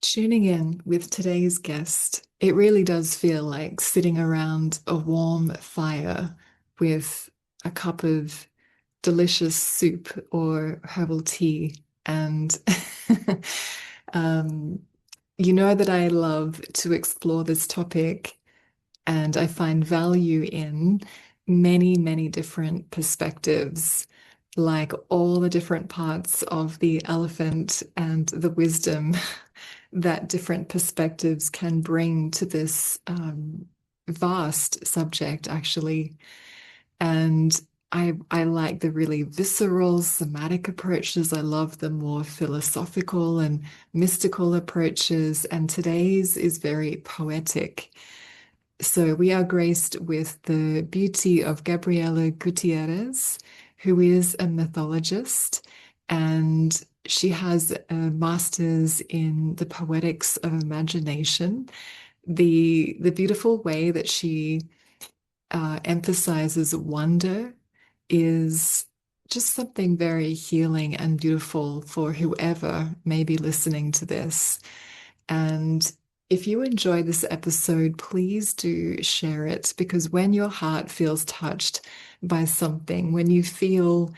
Tuning in with today's guest, it really does feel like sitting around a warm fire with a cup of delicious soup or herbal tea. And um, you know that I love to explore this topic and I find value in many, many different perspectives, like all the different parts of the elephant and the wisdom that different perspectives can bring to this vast subject, actually. And I like the really visceral, somatic approaches. I love the more philosophical and mystical approaches. And today's is very poetic. So we are graced with the beauty of Gabriela Gutierrez, who is a mythologist, and she has a master's in the poetics of imagination. The beautiful way that she emphasizes wonder is just something very healing and beautiful for whoever may be listening to this. And if you enjoy this episode, please do share it because when your heart feels touched by something, when you feel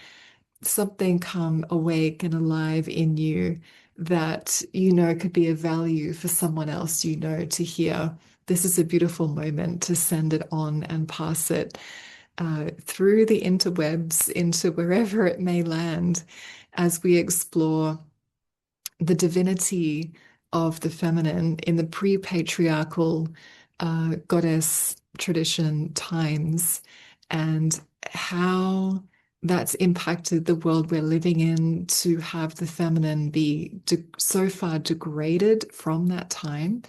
something come awake and alive in you that you know could be of value for someone else you know to hear, this is a beautiful moment to send it on and pass it through the interwebs into wherever it may land as we explore the divinity of the feminine in the pre-patriarchal goddess tradition times and how that's impacted the world we're living in to have the feminine be so far degraded from that time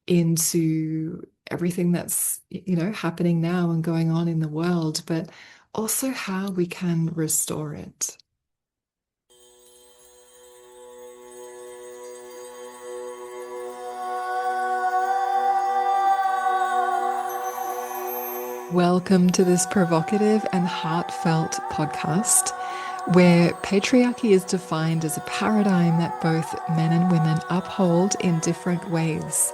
into everything that's, happening now and going on in the world, but also how we can restore it. Welcome to this provocative and heartfelt podcast where patriarchy is defined as a paradigm that both men and women uphold in different ways.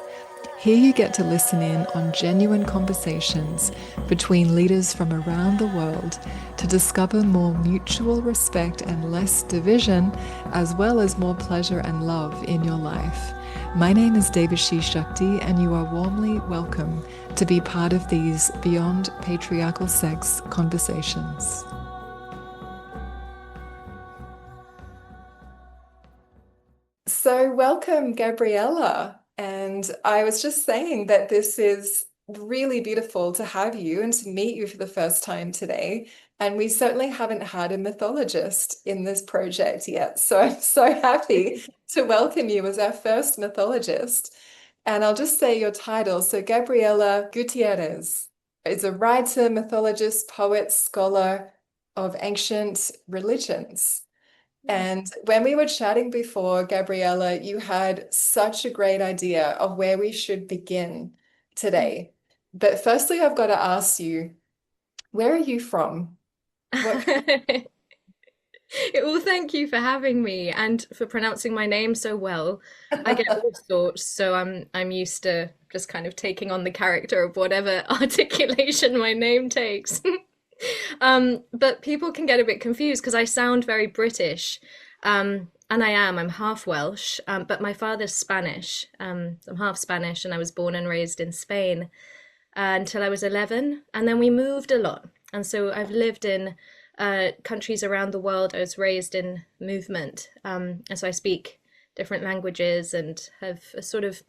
Here you get to listen in on genuine conversations between leaders from around the world to discover more mutual respect and less division, as well as more pleasure and love in your life. My name is Devashi Shakti, and you are warmly welcome to be part of these Beyond Patriarchal Sex conversations. So, welcome, Gabriela. And I was just saying that this is really beautiful to have you and to meet you for the first time today. And we certainly haven't had a mythologist in this project yet. So I'm so happy to welcome you as our first mythologist. And I'll just say your title. So Gabriela Gutierrez is a writer, mythologist, poet, scholar of ancient religions. And when we were chatting before, Gabriela, you had such a great idea of where we should begin today. But firstly, I've got to ask you, where are you from? What? Well, thank you for having me and for pronouncing my name so well. I get all sorts, so I'm used to just kind of taking on the character of whatever articulation my name takes. But people can get a bit confused because I sound very British. And I am. I'm half Welsh, but my father's Spanish. I'm half Spanish, and I was born and raised in Spain until I was 11, and then we moved a lot. And so I've lived in countries around the world. I was raised in movement, and so I speak different languages and have a sort of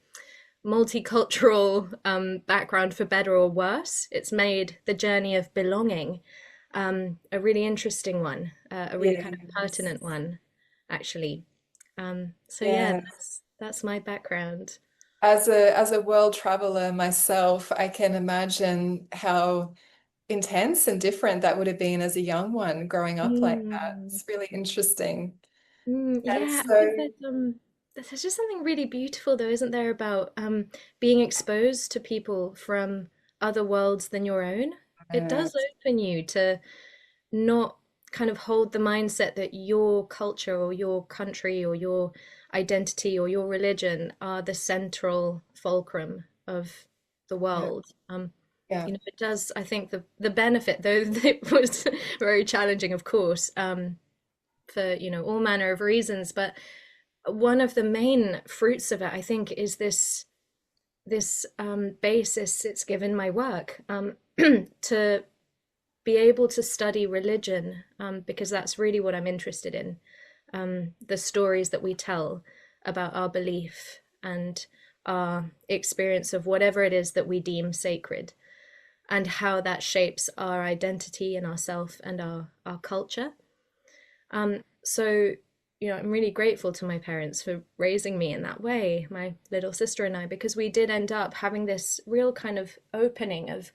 multicultural background for better or worse. It's made the journey of belonging a really interesting one, a really kind of Yes. pertinent one, actually. So yeah, Yeah. that's my background. As a world traveler myself, I can imagine how intense and different that would have been as a young one growing up like that. Mm. It's really interesting. And Yeah, I think so, there's just something really beautiful though, isn't there, about being exposed to people from other worlds than your own. It uh, does open you to not kind of hold the mindset that your culture or your country or your identity or your religion are the central fulcrum of the Yeah. world. Yeah. It does, I think the benefit, though it was very challenging, of course, for, all manner of reasons, but one of the main fruits of it, I think, is this basis it's given my work, to be able to study religion, because that's really what I'm interested in. The stories that we tell about our belief and our experience of whatever it is that we deem sacred, and how that shapes our identity and ourself and our culture. So, I'm really grateful to my parents for raising me in that way, my little sister and I, because we did end up having this real kind of opening of,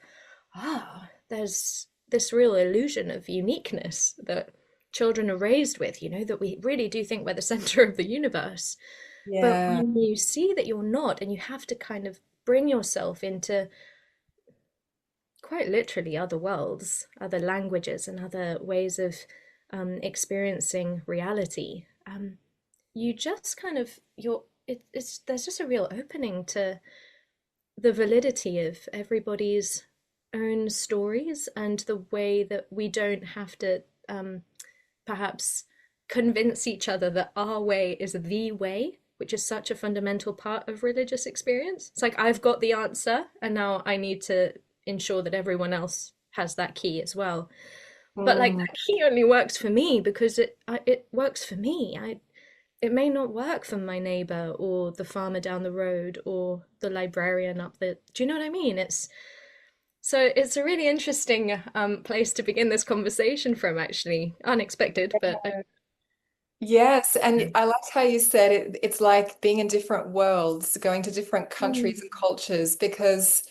there's this real illusion of uniqueness that children are raised with, that we really do think we're the center of the universe. But Yeah. when you see that you're not, and you have to kind of bring yourself into quite literally other worlds, other languages, and other ways of experiencing reality, you just kind of it's there's just a real opening to the validity of everybody's own stories, and the way that we don't have to perhaps convince each other that our way is the way, which is such a fundamental part of religious experience. It's like, I've got the answer, and now I need to ensure that everyone else has that key as well. But like, Mm. that key only works for me because it works for me. It may not work for my neighbor or the farmer down the road or the librarian up the. Do you know what I mean? It's a really interesting place to begin this conversation from, actually. Unexpected, but Yes, and I liked how you said it's like being in different worlds, going to different countries and cultures, because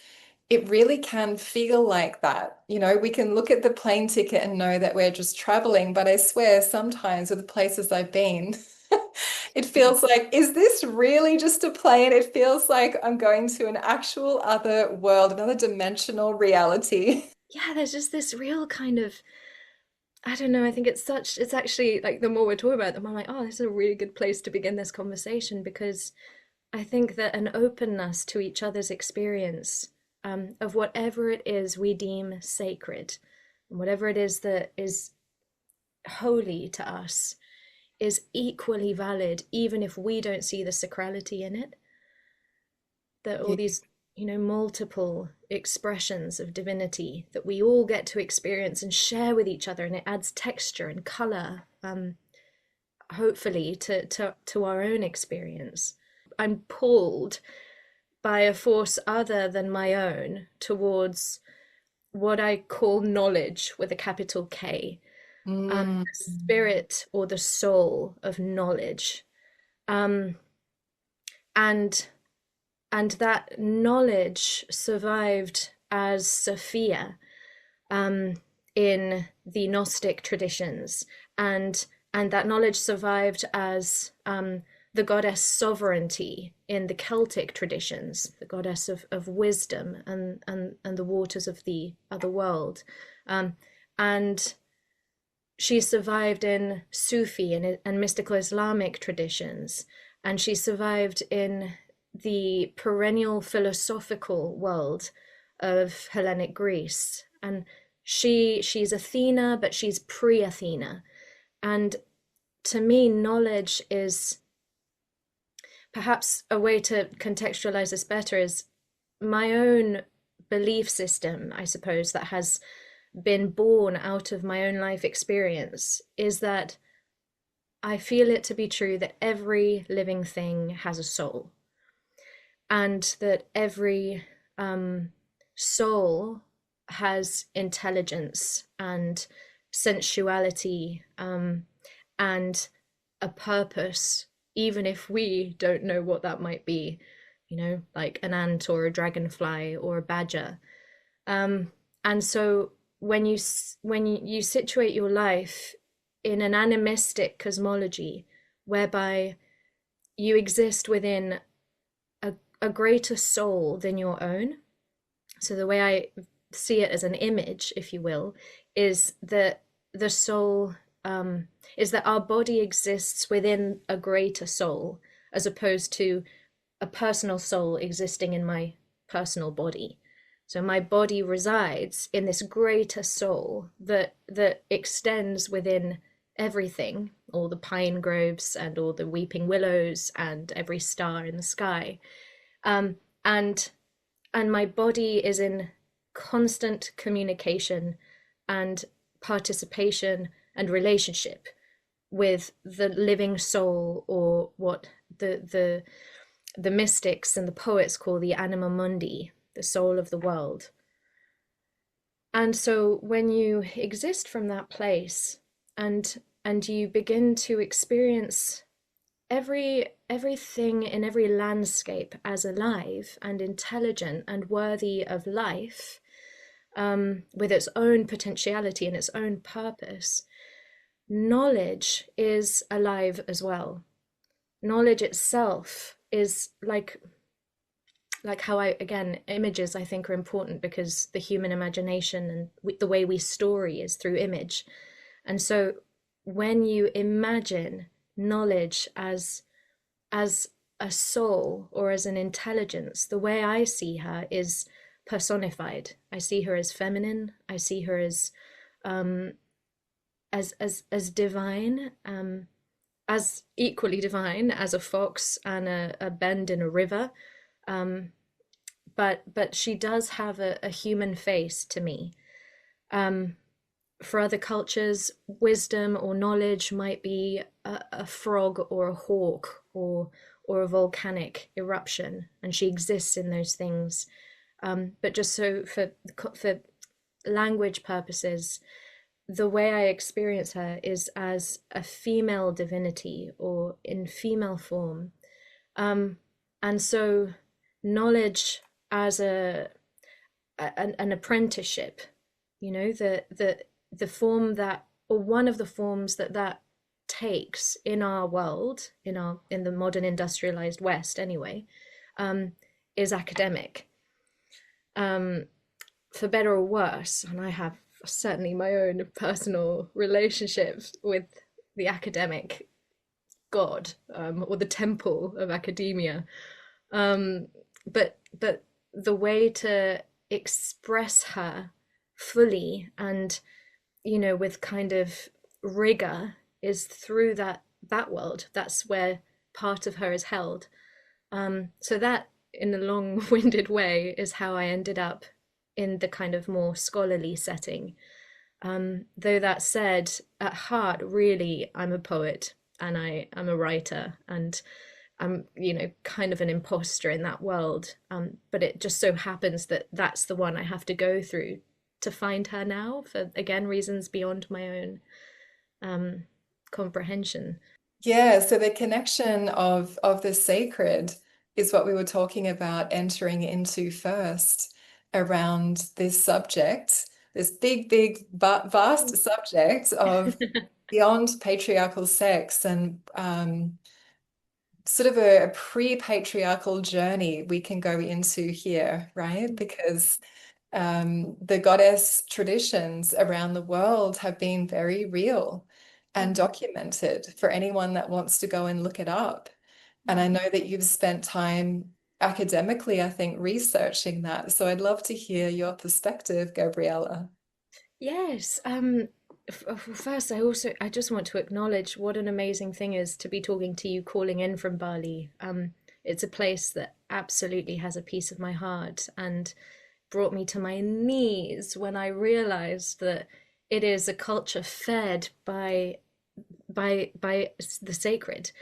it really can feel like that. We can look at the plane ticket and know that we're just traveling, but I swear sometimes with the places I've been, it feels like, is this really just a plane? It feels like I'm going to an actual other world, another dimensional reality. yeah, there's just this real kind of, I don't know, I think it's actually like, the more we're talking about it, the more I'm like, oh, this is a really good place to begin this conversation, because I think that an openness to each other's experience, of whatever it is we deem sacred, and whatever it is that is holy to us, is equally valid, even if we don't see the sacrality in it. That all Yeah. these, multiple expressions of divinity that we all get to experience and share with each other, and it adds texture and color, hopefully to our own experience. I'm pulled by a force other than my own towards what I call knowledge with a capital K, Mm. the spirit or the soul of knowledge, um, and that knowledge survived as Sophia, in the Gnostic traditions, and that knowledge survived as the goddess sovereignty in the Celtic traditions, the goddess of wisdom and the waters of the other world, and she survived in Sufi and mystical Islamic traditions, and she survived in the perennial philosophical world of Hellenic Greece. And she's Athena, but she's pre-Athena. And to me, knowledge is, perhaps a way to contextualize this better, is my own belief system, I suppose, that has been born out of my own life experience, is that I feel it to be true that every living thing has a soul, and that every soul has intelligence and sensuality, and a purpose, even if we don't know what that might be, like an ant or a dragonfly or a badger. And so when you situate your life in an animistic cosmology, whereby you exist within a greater soul than your own. So the way I see it as an image, if you will, is that the soul, is that our body exists within a greater soul, as opposed to a personal soul existing in my personal body. So my body resides in this greater soul that extends within everything, all the pine groves and all the weeping willows and every star in the sky. Um, and my body is in constant communication and participation and relationship with the living soul, or what the mystics and the poets call the anima mundi, the soul of the world. And so when you exist from that place, and you begin to experience everything in every landscape as alive and intelligent and worthy of life, with its own potentiality and its own purpose, knowledge is alive as well. Knowledge itself is like how again, images I think are important, because the human imagination and the way we story is through image. And so when you imagine knowledge as a soul or as an intelligence, the way I see her is personified. I see her as feminine. I see her as divine, as equally divine as a fox and a bend in a river. But she does have a human face to me. For other cultures, wisdom or knowledge might be a frog or a hawk or a volcanic eruption, and she exists in those things. But just so for language purposes, the way I experience her is as a female divinity or in female form. And so knowledge as an apprenticeship, the form that, or one of the forms that takes in our world, in the modern industrialized West anyway, is academic. For better or worse, and I have certainly my own personal relationships with the academic god, or the temple of academia. But the way to express her fully and with kind of rigor is through that world. That's where part of her is held. So that, in a long-winded way, is how I ended up in the kind of more scholarly setting. Though that said, at heart, really, I'm a poet and I'm a writer, and I'm, kind of an imposter in that world. But it just so happens that that's the one I have to go through to find her now, for, again, reasons beyond my own comprehension. Yeah, so the connection of the sacred is what we were talking about entering into first around this subject, this big, vast subject of beyond patriarchal sex, and sort of a pre-patriarchal journey we can go into here, right? Because the goddess traditions around the world have been very real and documented for anyone that wants to go and look it up. And I know that you've spent time academically, I think, researching that. So I'd love to hear your perspective, Gabriela. Yes. First, I just want to acknowledge what an amazing thing is to be talking to you, calling in from Bali. It's a place that absolutely has a piece of my heart and brought me to my knees when I realized that it is a culture fed by the sacred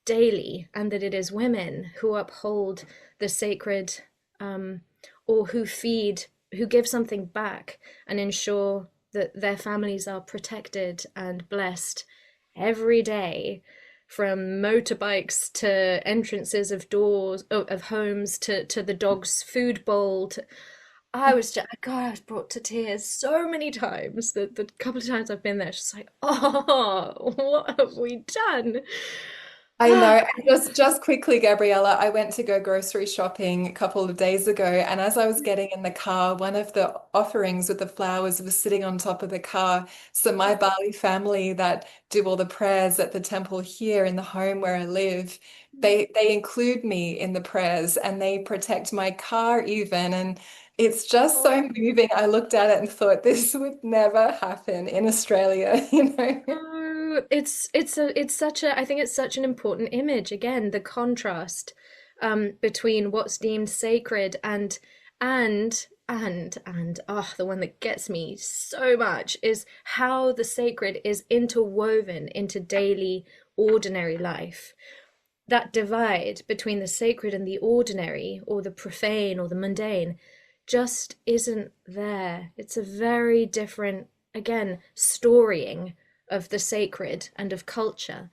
daily, and that it is women who uphold the sacred, or who give something back and ensure that their families are protected and blessed every day, from motorbikes to entrances of doors of homes to the dog's food bowl. I was brought to tears so many times. The couple of times I've been there, it's just like, oh, what have we done? I know. And just quickly, Gabriella, I went to go grocery shopping a couple of days ago, and as I was getting in the car, one of the offerings with the flowers was sitting on top of the car. So my Bali family that do all the prayers at the temple here in the home where I live, they include me in the prayers and they protect my car even. And it's just so Oh, moving. I looked at it and thought this would never happen in Australia, you know? no, it's such a I think it's such an important image. Again, the contrast between what's deemed sacred and the one that gets me so much is how the sacred is interwoven into daily ordinary life. That divide between the sacred and the ordinary, or the profane or the mundane, just isn't there. It's a very different, again, storying of the sacred and of culture.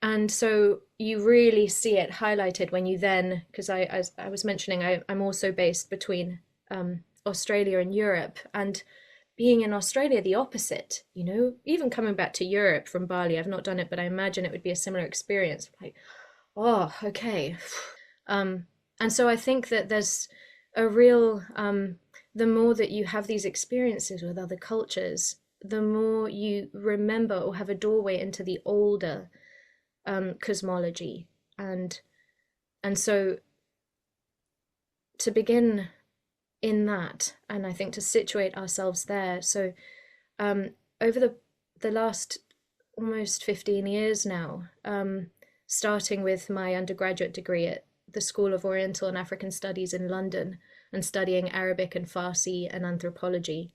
And so you really see it highlighted when you then, because as I was mentioning, I'm also based between Australia and Europe. And being in Australia, the opposite, even coming back to Europe from Bali, I've not done it, but I imagine it would be a similar experience. Like, oh, okay. And so I think that there's a real, the more that you have these experiences with other cultures, the more you remember or have a doorway into the older cosmology. And so to begin in that, and I think to situate ourselves there. So over the last almost 15 years now, starting with my undergraduate degree at the School of Oriental and African Studies in London and studying Arabic and Farsi and anthropology,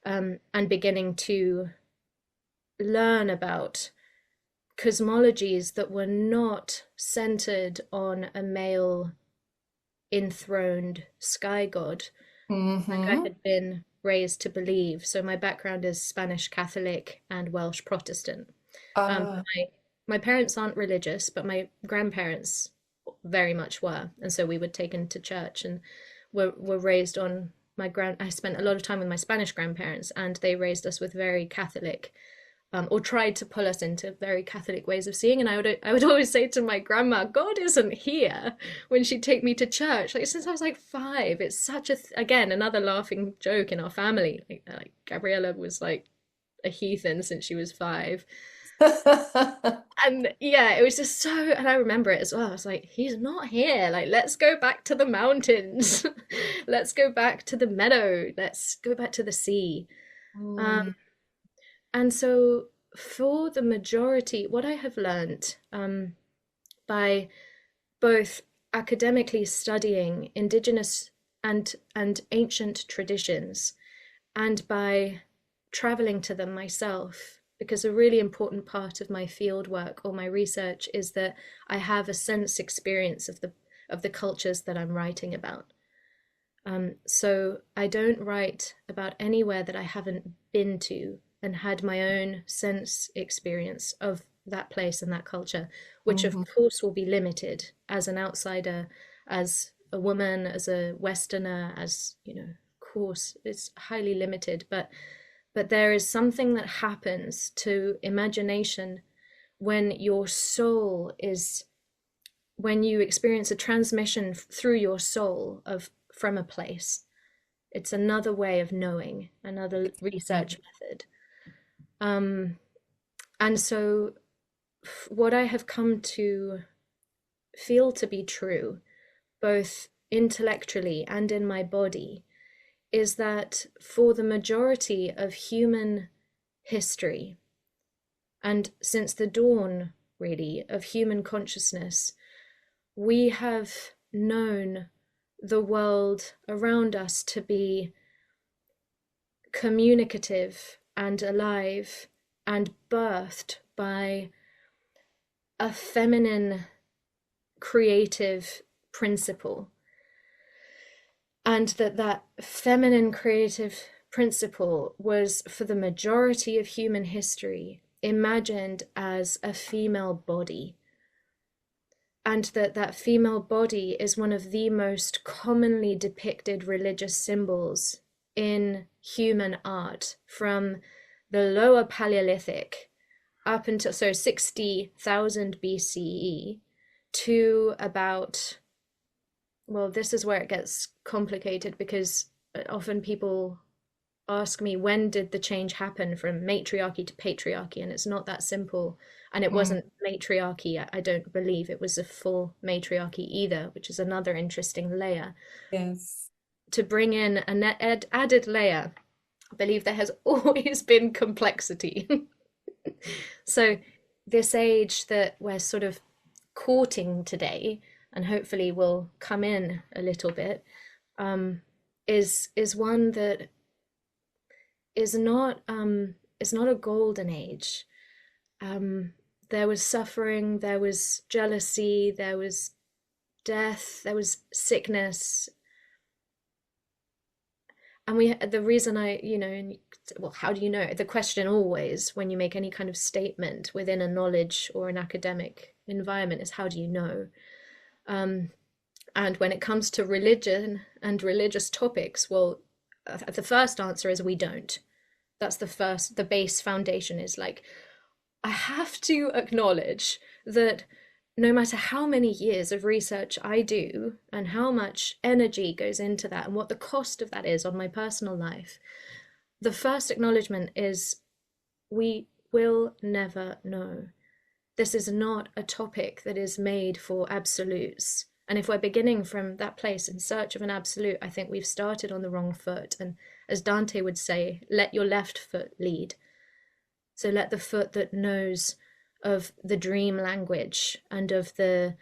and beginning to learn about cosmologies that were not centered on a male enthroned sky god like I Hmm. had been raised to believe. So my background is Spanish Catholic and Welsh Protestant. Ah. My parents aren't religious, but my grandparents very much were, and so we were taken to church and were raised on I spent a lot of time with my Spanish grandparents, and they raised us with very Catholic, or tried to pull us into very Catholic ways of seeing. And I would always say to my grandma, "God isn't here," when she'd take me to church. Like since I was like 5, it's such a again another laughing joke in our family. Like Gabriella was like a heathen since she was 5. And yeah, it was just so, and I remember it as well. I was like, he's not here. Like, let's go back to the mountains. Let's go back to the meadow. Let's go back to the sea. Um, Mm. and so, for the majority, what I have learned by both academically studying indigenous and ancient traditions, and by traveling to them myself, because a really important part of my field work or my research is that I have a sense experience of the cultures that I'm writing about. So I don't write about anywhere that I haven't been to and had my own sense experience of that place and that culture, which of Mhm. course will be limited as an outsider, as a woman, as a Westerner, as of course it's highly limited. But there is something that happens to imagination when your soul is when you experience a transmission through your soul of from a place. It's another way of knowing, another research method. um and so what I have come to feel to be true, both intellectually and in my body, is that for the majority of human history, and since the dawn, really, of human consciousness, we have known the world around us to be communicative and alive and birthed by a feminine creative principle. And that feminine creative principle was, for the majority of human history, imagined as a female body, and that female body is one of the most commonly depicted religious symbols in human art from the lower Paleolithic up until so 60,000 BCE to about, well, this is where it gets complicated because often people ask me when did the change happen from matriarchy to patriarchy, and it's not that simple. And it Mm, wasn't matriarchy, I don't believe it was a full matriarchy either, which is another interesting layer. yes. To bring in an added layer, I believe there has always been complexity. So this age that we're sort of courting today, and hopefully will come in a little bit, um, is one that is not a golden age. Um, there was suffering, there was jealousy, there was death, there was sickness, and we the reason I and well, how do you know? The question always when you make any kind of statement within a knowledge or an academic environment is how do you know? Um, and when it comes to religion and religious topics, well, the first answer is we don't. That's the base foundation is like, I have to acknowledge that no matter how many years of research I do and how much energy goes into that and what the cost of that is on my personal life, the first acknowledgement is we will never know. This is not a topic that is made for absolutes. And if we're beginning from that place in search of an absolute, I think we've started on the wrong foot. And as Dante would say, let your left foot lead. So let the foot that knows of the dream language and of the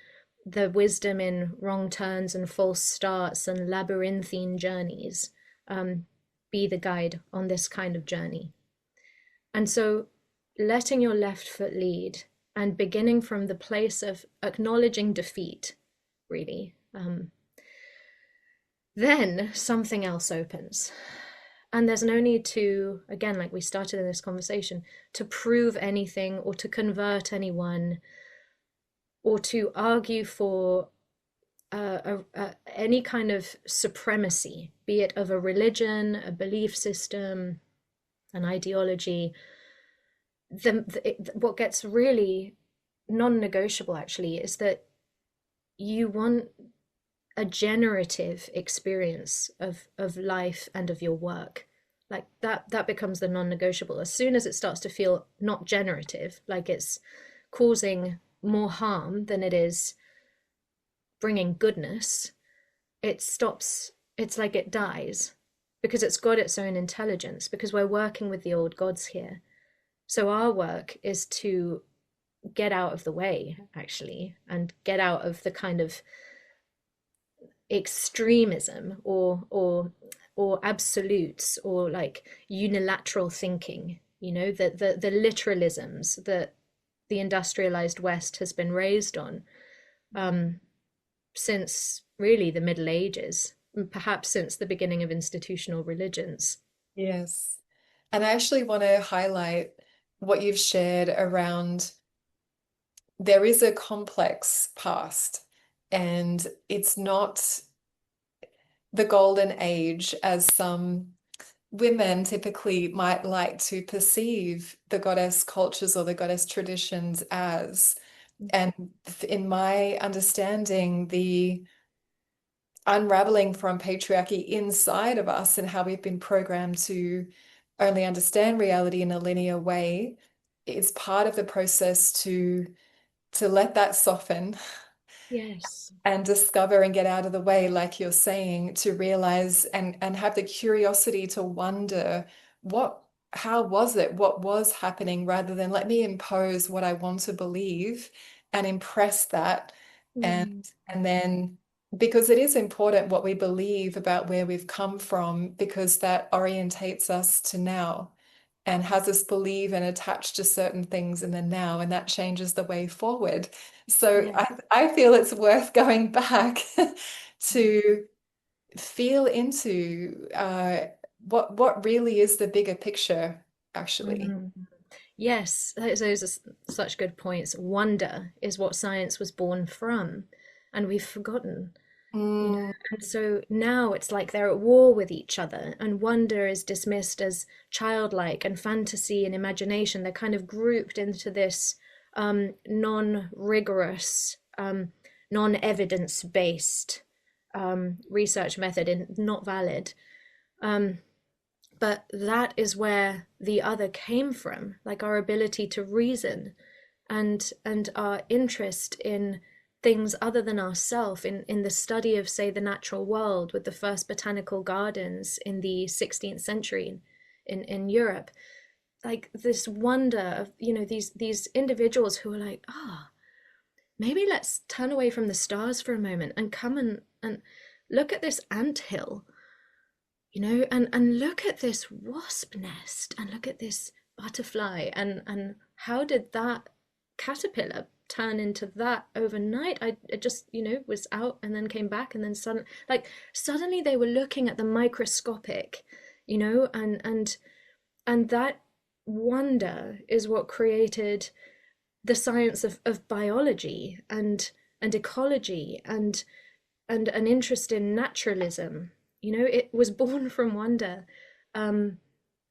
wisdom in wrong turns and false starts and labyrinthine journeys be the guide on this kind of journey. And so letting your left foot lead and beginning from the place of acknowledging defeat, really, then something else opens. And there's no need to, again, like we started in this conversation, to prove anything or to convert anyone or to argue for any kind of supremacy, be it of a religion, a belief system, an ideology. What gets really non-negotiable actually is that you want a generative experience of life and of your work. Like that becomes the non-negotiable. As soon as it starts to feel not generative, like it's causing more harm than it is bringing goodness, it stops. It's like it dies because it's got its own intelligence, because we're working with the old gods here. So our work is to get out of the way, actually, and get out of the kind of extremism or absolutes or like unilateral thinking, the literalisms that the industrialized West has been raised on um, since really the Middle Ages, perhaps since the beginning of institutional religions. Yes. And I actually want to highlight what you've shared around there is a complex past, and it's not the golden age as some women typically might like to perceive the goddess cultures or the goddess traditions as. And in my understanding, the unraveling from patriarchy inside of us and how we've been programmed to only understand reality in a linear way is part of the process to let that soften Yes. and discover and get out of the way, like you're saying, to realize and have the curiosity to wonder what how was it, what was happening, rather than let me impose what I want to believe and impress that. and Mm. and then, because it is important what we believe about where we've come from, because that orientates us to now and has us believe and attach to certain things in the now, and that changes the way forward. So Yeah. I feel it's worth going back to feel into what really is the bigger picture, actually. Mm. Yes, those are such good points. Wonder is what science was born from, and we've forgotten. Mm, And so now it's like they're at war with each other, and wonder is dismissed as childlike, and fantasy and imagination, they're kind of grouped into this non-rigorous, non-evidence-based research method, and not valid. Um, but that is where the other came from, like our ability to reason, and our interest in things other than ourself, in the study of, say, the natural world, with the first botanical gardens in the 16th century in Europe. Like this wonder of, these individuals who are like, maybe let's turn away from the stars for a moment and come and look at this ant hill, and look at this wasp nest, and look at this butterfly, and how did that caterpillar turn into that overnight? I just, was out and then came back, and then suddenly they were looking at the microscopic, and that wonder is what created the science of biology, and ecology, and an interest in naturalism. It was born from wonder. Um,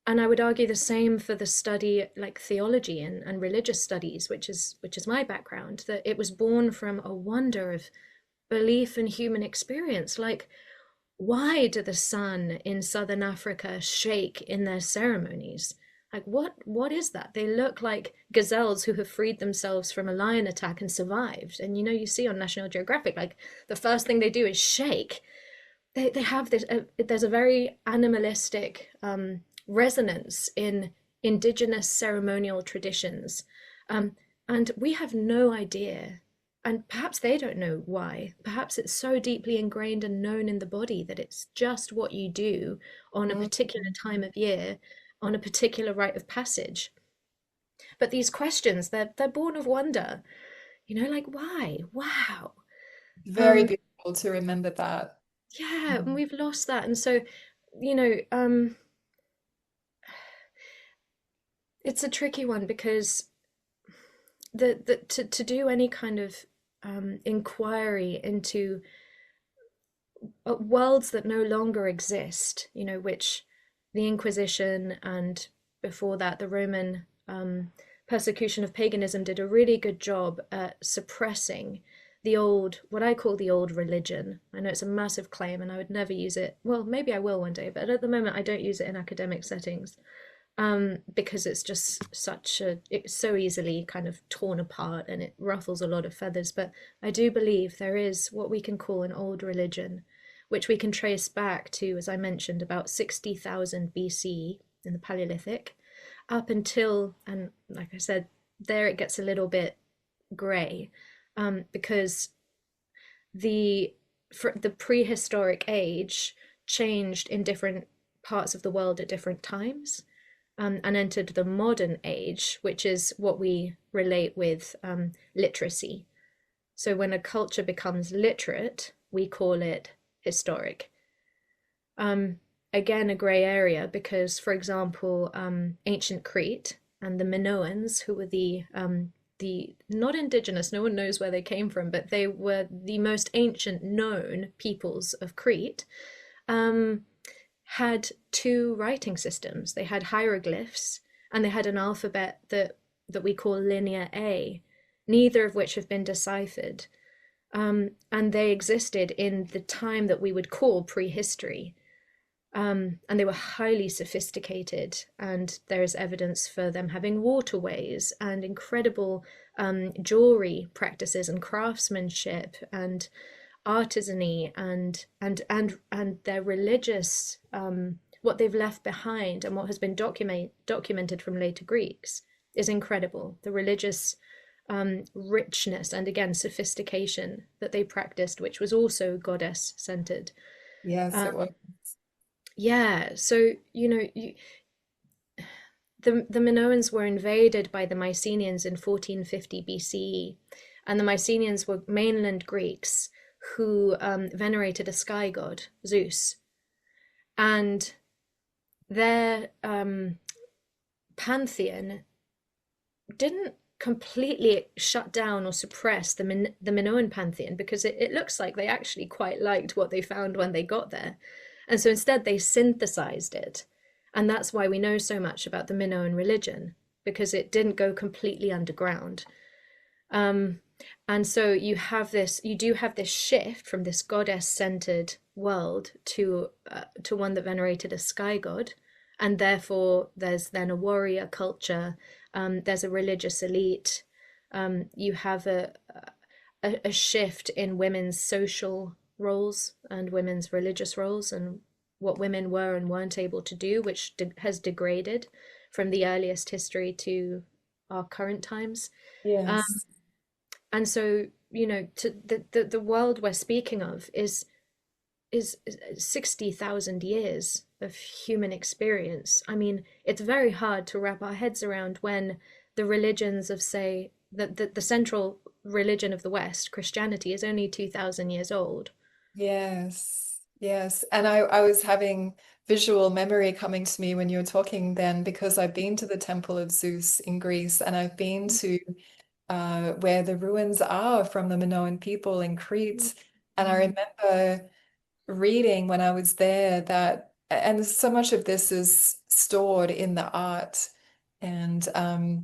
and I would argue the same for the study, like theology and religious studies, which is my background, that it was born from a wonder of belief in human experience. Like, why do the sun in southern Africa shake in their ceremonies? Like, what is that? They look like gazelles who have freed themselves from a lion attack and survived. And you see on National Geographic, like the first thing they do is shake. They have this, there's a very animalistic resonance in indigenous ceremonial traditions, and we have no idea, and perhaps they don't know why. Perhaps it's so deeply ingrained and known in the body that it's just what you do on a mm. particular time of year, on a particular rite of passage. But these questions, they're born of wonder, like, why? Wow. Very um beautiful to remember that. yeah, and Mm. we've lost that. And so, you know um it's a tricky one, because to do any kind of inquiry into worlds that no longer exist, which the Inquisition, and before that the Roman persecution of paganism, did a really good job at suppressing the old, what I call the old religion. I know it's a massive claim and I would never use it. Well, maybe I will one day, but at the moment I don't use it in academic settings, because it's so easily kind of torn apart and it ruffles a lot of feathers. But I do believe there is what we can call an old religion, which we can trace back to, as I mentioned, about 60,000 BC in the Paleolithic, up until, and like I said, there it gets a little bit grey, because the prehistoric age changed in different parts of the world at different times, and entered the modern age, which is what we relate with literacy. So when a culture becomes literate, we call it historic. Um, Again, a grey area, because, for example, ancient Crete and the Minoans, who were the not indigenous, no one knows where they came from, but they were the most ancient known peoples of Crete, um, had two writing systems. They had hieroglyphs, and they had an alphabet that we call Linear A, neither of which have been deciphered. And they existed in the time that we would call prehistory. And they were highly sophisticated, and there is evidence for them having waterways and incredible jewelry practices and craftsmanship and artisany, and their religious, what they've left behind and what has been documented from later Greeks is incredible. The religious richness and, again, sophistication that they practiced, which was also goddess centered. Yes, Um, it was. yeah, so the Minoans were invaded by the Mycenaeans in 1450 BCE, and the Mycenaeans were mainland Greeks who venerated a sky god, Zeus, and their pantheon didn't completely shut down or suppress the Minoan pantheon, because it looks like they actually quite liked what they found when they got there. And so instead they synthesized it. And that's why we know so much about the Minoan religion, because it didn't go completely underground. Um, and so you do have this shift from this goddess-centered world to one that venerated a sky god, and therefore there's then a warrior culture. There's a religious elite. You have a shift in women's social roles and women's religious roles, and what women were and weren't able to do, which has degraded from the earliest history to our current times. Um, Yes. and so, the world we're speaking of is 60,000 years of human experience. I mean, it's very hard to wrap our heads around when the religions of, say, the central religion of the West, Christianity, is only 2,000 years old. Yes. Yes. And I was having visual memory coming to me when you were talking then, because I've been to the Temple of Zeus in Greece, and I've been to where the ruins are from the Minoan people in Crete. And I remember reading when I was there that, and so much of this is stored in the art. And I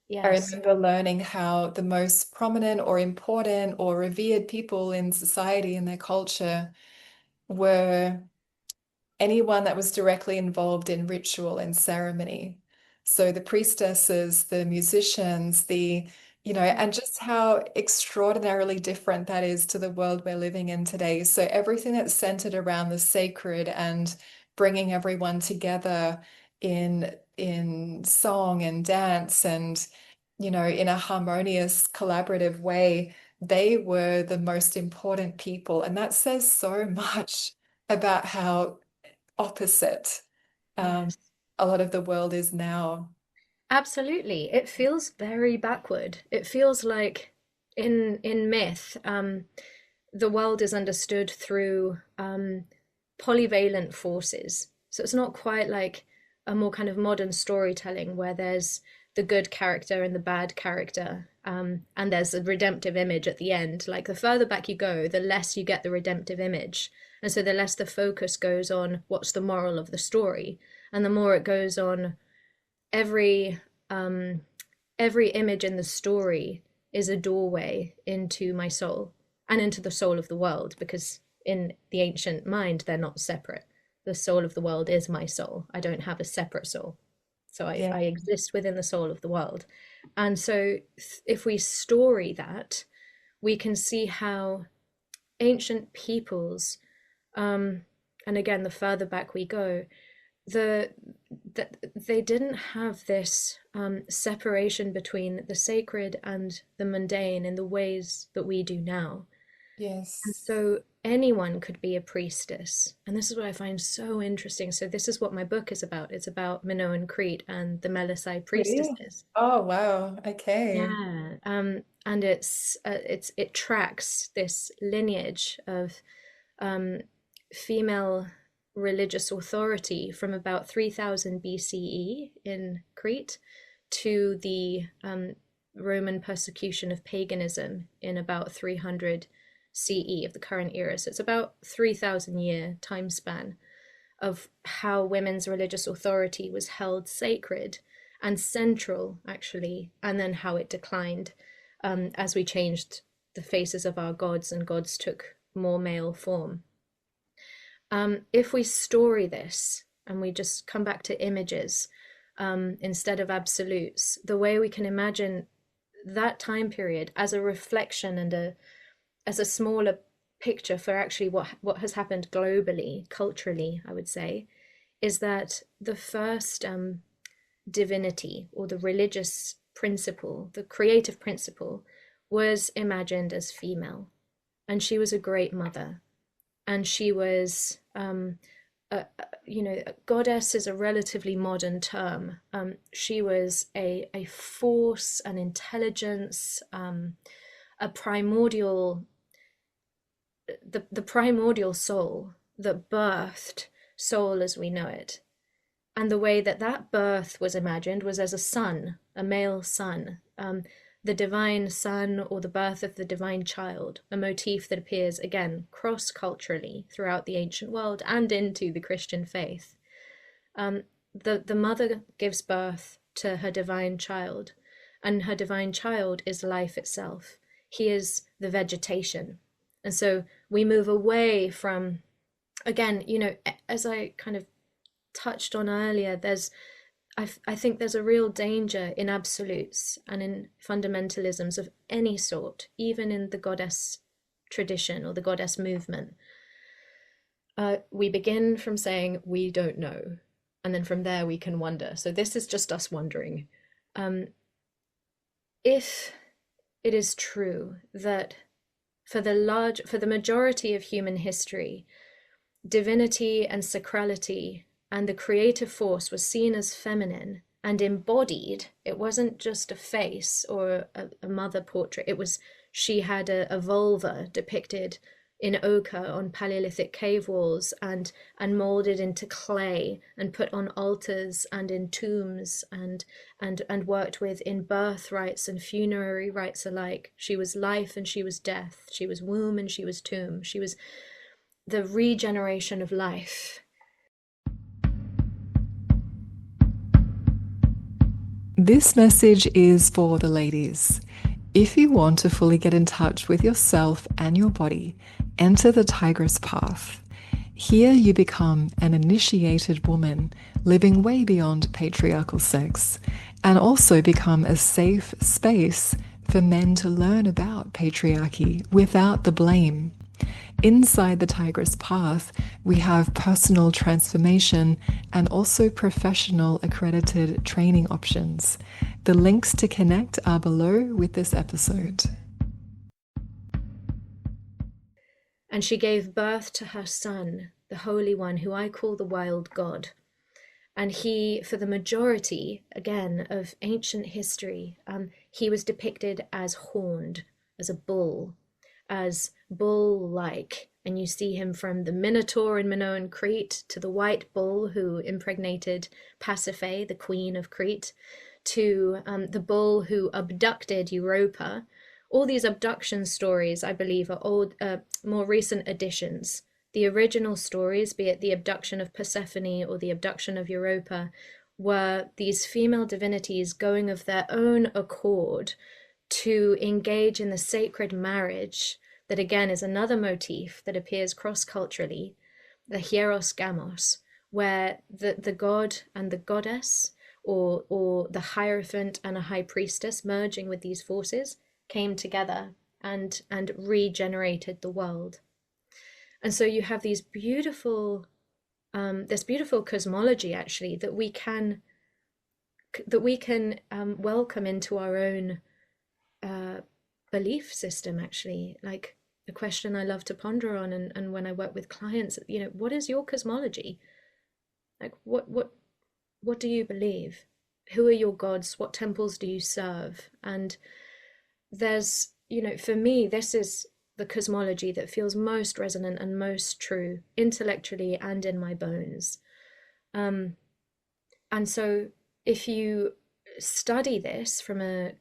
Yes. remember learning how the most prominent or important or revered people in society and their culture were anyone that was directly involved in ritual and ceremony. So the priestesses, the musicians, and just how extraordinarily different that is to the world we're living in today. So everything that's centered around the sacred and bringing everyone together in song and dance and, in a harmonious, collaborative way, they were the most important people. And that says so much about how opposite um, Yes. a lot of the world is now. Absolutely. It feels very backward. It feels like in myth, the world is understood through polyvalent forces. So it's not quite like a more kind of modern storytelling where there's the good character and the bad character, and there's a redemptive image at the end. Like the further back you go, the less you get the redemptive image. And so the less the focus goes on what's the moral of the story, and the more it goes on every um, every image in the story is a doorway into my soul and into the soul of the world, because in the ancient mind they're not separate. The soul of the world is my soul. I don't have a separate soul. So Yeah. I exist within the soul of the world. And so if we story that, we can see how ancient peoples, um, and again, the further back we go, the that they didn't have this separation between the sacred and the mundane in the ways that we do now. And Yes. so anyone could be a priestess. And this is what I find so interesting. So this is what my book is about. It's about Minoan Crete and the Melisai Really? priestesses. Oh, wow. Okay. Yeah. And it tracks this lineage of um, female religious authority from about 3000 BCE in Crete to the Roman persecution of paganism in about 300 CE of the current era. So it's about 3,000 year time span of how women's religious authority was held sacred and central, actually, and then how it declined as we changed the faces of our gods and gods took more male form. If we story this and we just come back to images instead of absolutes, the way we can imagine that time period as a reflection and as a smaller picture for actually what has happened globally, culturally, I would say, is that the first divinity or the religious principle, the creative principle, was imagined as female, and she was a great mother, and she was goddess is a relatively modern term. She was a force, an intelligence, a primordial, the primordial soul that birthed soul as we know it. And the way that that birth was imagined was as a son, a male son, the divine son, or the birth of the divine child, a motif that appears again cross-culturally throughout the ancient world and into the Christian faith. The mother gives birth to her divine child, and her divine child is life itself. He is the vegetation. And so we move away from, again, as I kind of touched on earlier, I think there's a real danger in absolutes and in fundamentalisms of any sort, even in the goddess tradition or the goddess movement. We begin from saying we don't know, and then from there we can wonder. So this is just us wondering. If it is true that for the majority of human history, divinity and sacrality and the creative force was seen as feminine and embodied. It wasn't just a face or a mother portrait. It was, she had a vulva depicted in ochre on Paleolithic cave walls and molded into clay and put on altars and in tombs and worked with in birth rites and funerary rites alike. She was life and she was death. She was womb and she was tomb. She was the regeneration of life. This message is for the ladies. If you want to fully get in touch with yourself and your body, enter the Tigress Path. Here you become an initiated woman living way beyond patriarchal sex, and also become a safe space for men to learn about patriarchy without the blame. Inside the Tigress Path, we have personal transformation and also professional accredited training options. The links to connect are below with this episode. And she gave birth to her son, the Holy One, who I call the Wild God. And he, for the majority, again, of ancient history, he was depicted as horned, as a bull, as bull-like. And you see him from the Minotaur in Minoan Crete to the white bull who impregnated Pasiphae, the queen of Crete, to the bull who abducted Europa. All these abduction stories, I believe, are old, more recent additions. The original stories, be it the abduction of Persephone or the abduction of Europa, were these female divinities going of their own accord to engage in the sacred marriage that, again, is another motif that appears cross-culturally, the hieros gamos, where the god and the goddess, or the hierophant and a high priestess merging with these forces, came together and regenerated the world. And so you have these beautiful, this beautiful cosmology, actually, that we can welcome into our own belief system, actually. Like a question I love to ponder on, and when I work with clients, what is your cosmology? Like what do you believe? Who are your gods? What temples do you serve? And there's, for me, this is the cosmology that feels most resonant and most true intellectually and in my bones. And so if you study this from a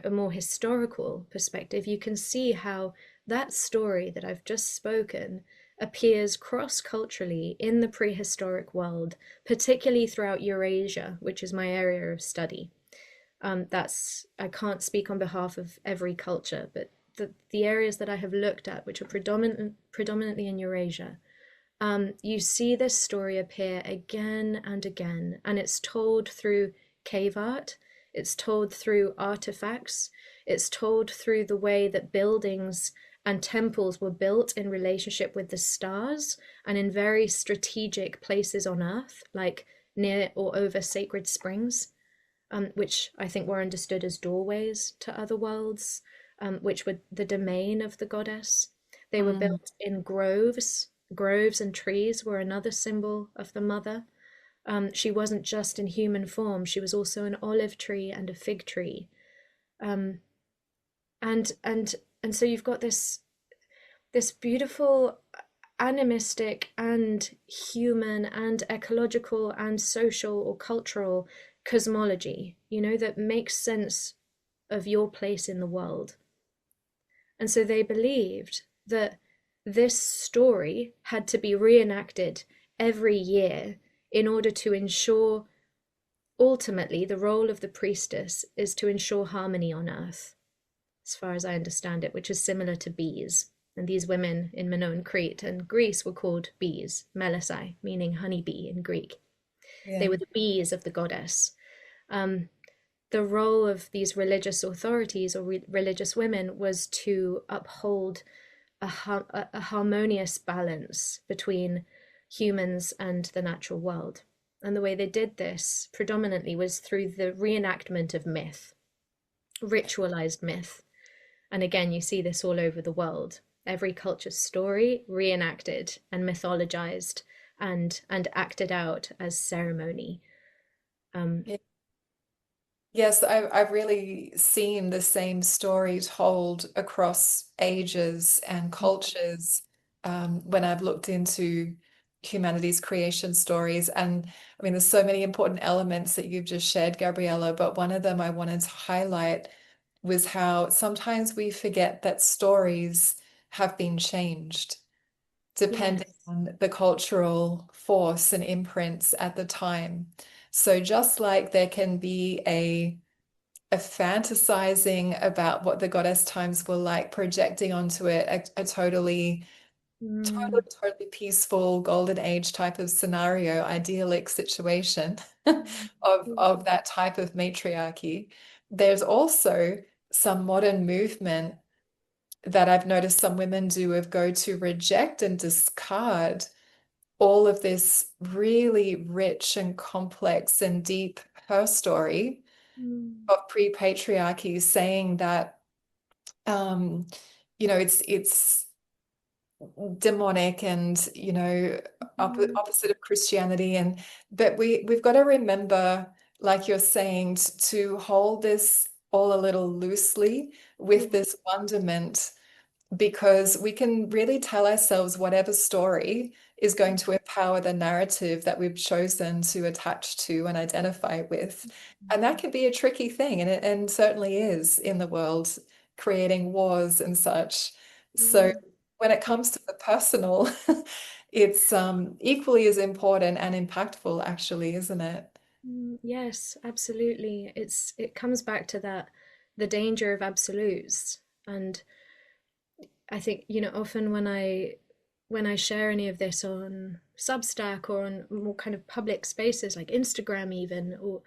more historical perspective, you can see how that story that I've just spoken appears cross-culturally in the prehistoric world, particularly throughout Eurasia, which is my area of study. I can't speak on behalf of every culture, but the areas that I have looked at, which are predominantly in Eurasia, you see this story appear again and again, and it's told through cave art, it's told through artifacts, it's told through the way that buildings and temples were built in relationship with the stars and in very strategic places on Earth, like near or over sacred springs, which I think were understood as doorways to other worlds, which were the domain of the goddess. They were built in groves. Groves and trees were another symbol of the mother. She wasn't just in human form, she was also an olive tree and a fig tree. And so you've got this beautiful animistic and human and ecological and social or cultural cosmology, that makes sense of your place in the world. And so they believed that this story had to be reenacted every year in order to ensure, ultimately, the role of the priestess is to ensure harmony on earth, as far as I understand it, which is similar to bees. And these women in Minoan Crete and Greece were called bees, melisai, meaning honeybee in Greek. They Yeah. were the bees of the goddess. Um, the role of these religious authorities or religious women was to uphold a harmonious balance between humans and the natural world. And the way they did this predominantly was through the reenactment of myth, ritualized myth. And again, you see this all over the world. Every culture's story reenacted and mythologized and acted out as ceremony. Um, Yeah. Yes, I've really seen the same story told across ages and cultures when I've looked into humanity's creation stories. And I mean, there's so many important elements that you've just shared, Gabriella, but one of them I wanted to highlight was how sometimes we forget that stories have been changed depending yes. on the cultural force and imprints at the time. So just like there can be a fantasizing about what the goddess times were like, projecting onto it a Mm, totally peaceful golden age type of scenario, idyllic situation of that type of matriarchy. There's also some modern movement that I've noticed some women do of go to reject and discard all of this really rich and complex and deep her story mm, of pre-patriarchy, saying that um, it's demonic and mm, opposite of Christianity. And but we've got to remember, like you're saying, to hold this all a little loosely with yeah. this wonderment, because we can really tell ourselves whatever story is going to empower the narrative that we've chosen to attach to and identify with. And that can be a tricky thing, and it and certainly is in the world, creating wars and such. So Yeah. when it comes to the personal, it's equally as important and impactful, actually, isn't it? Yes, absolutely. It comes back to that, the danger of absolutes. And I think, often when I share any of this on Substack or on more kind of public spaces like Instagram even, or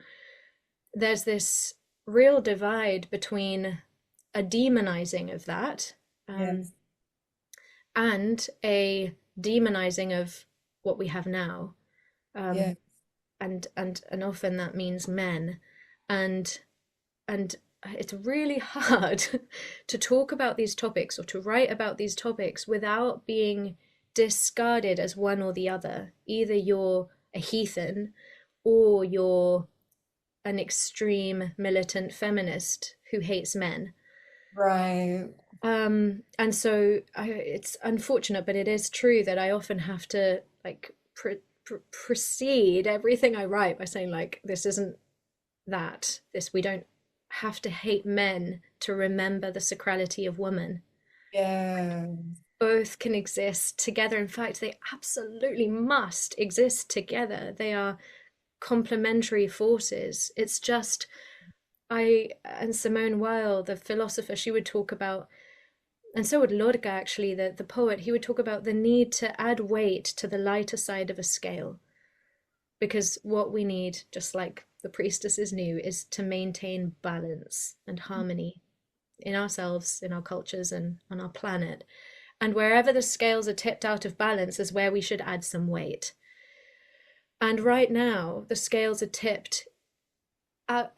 there's this real divide between a demonizing of that, Yes. and a demonizing of what we have now. Yeah. Um, and often that means men, and and it's really hard to talk about these topics or to write about these topics without being discarded as one or the other. Either you're a heathen or you're an extreme militant feminist who hates men. Right. And so it's unfortunate, but it is true that I often have to like precede everything I write by saying like, this isn't that. This we don't have to hate men to remember the sacrality of woman. Yeah. Both can exist together. In fact, they absolutely must exist together. They are complementary forces. It's just I and Simone Weil, the philosopher, she would talk about, and so would Lorca actually, the poet, he would talk about the need to add weight to the lighter side of a scale. Because what we need, just like the priestesses knew, is to maintain balance and harmony in ourselves, in our cultures, and on our planet. And wherever the scales are tipped out of balance is where we should add some weight. And right now, the scales are tipped out,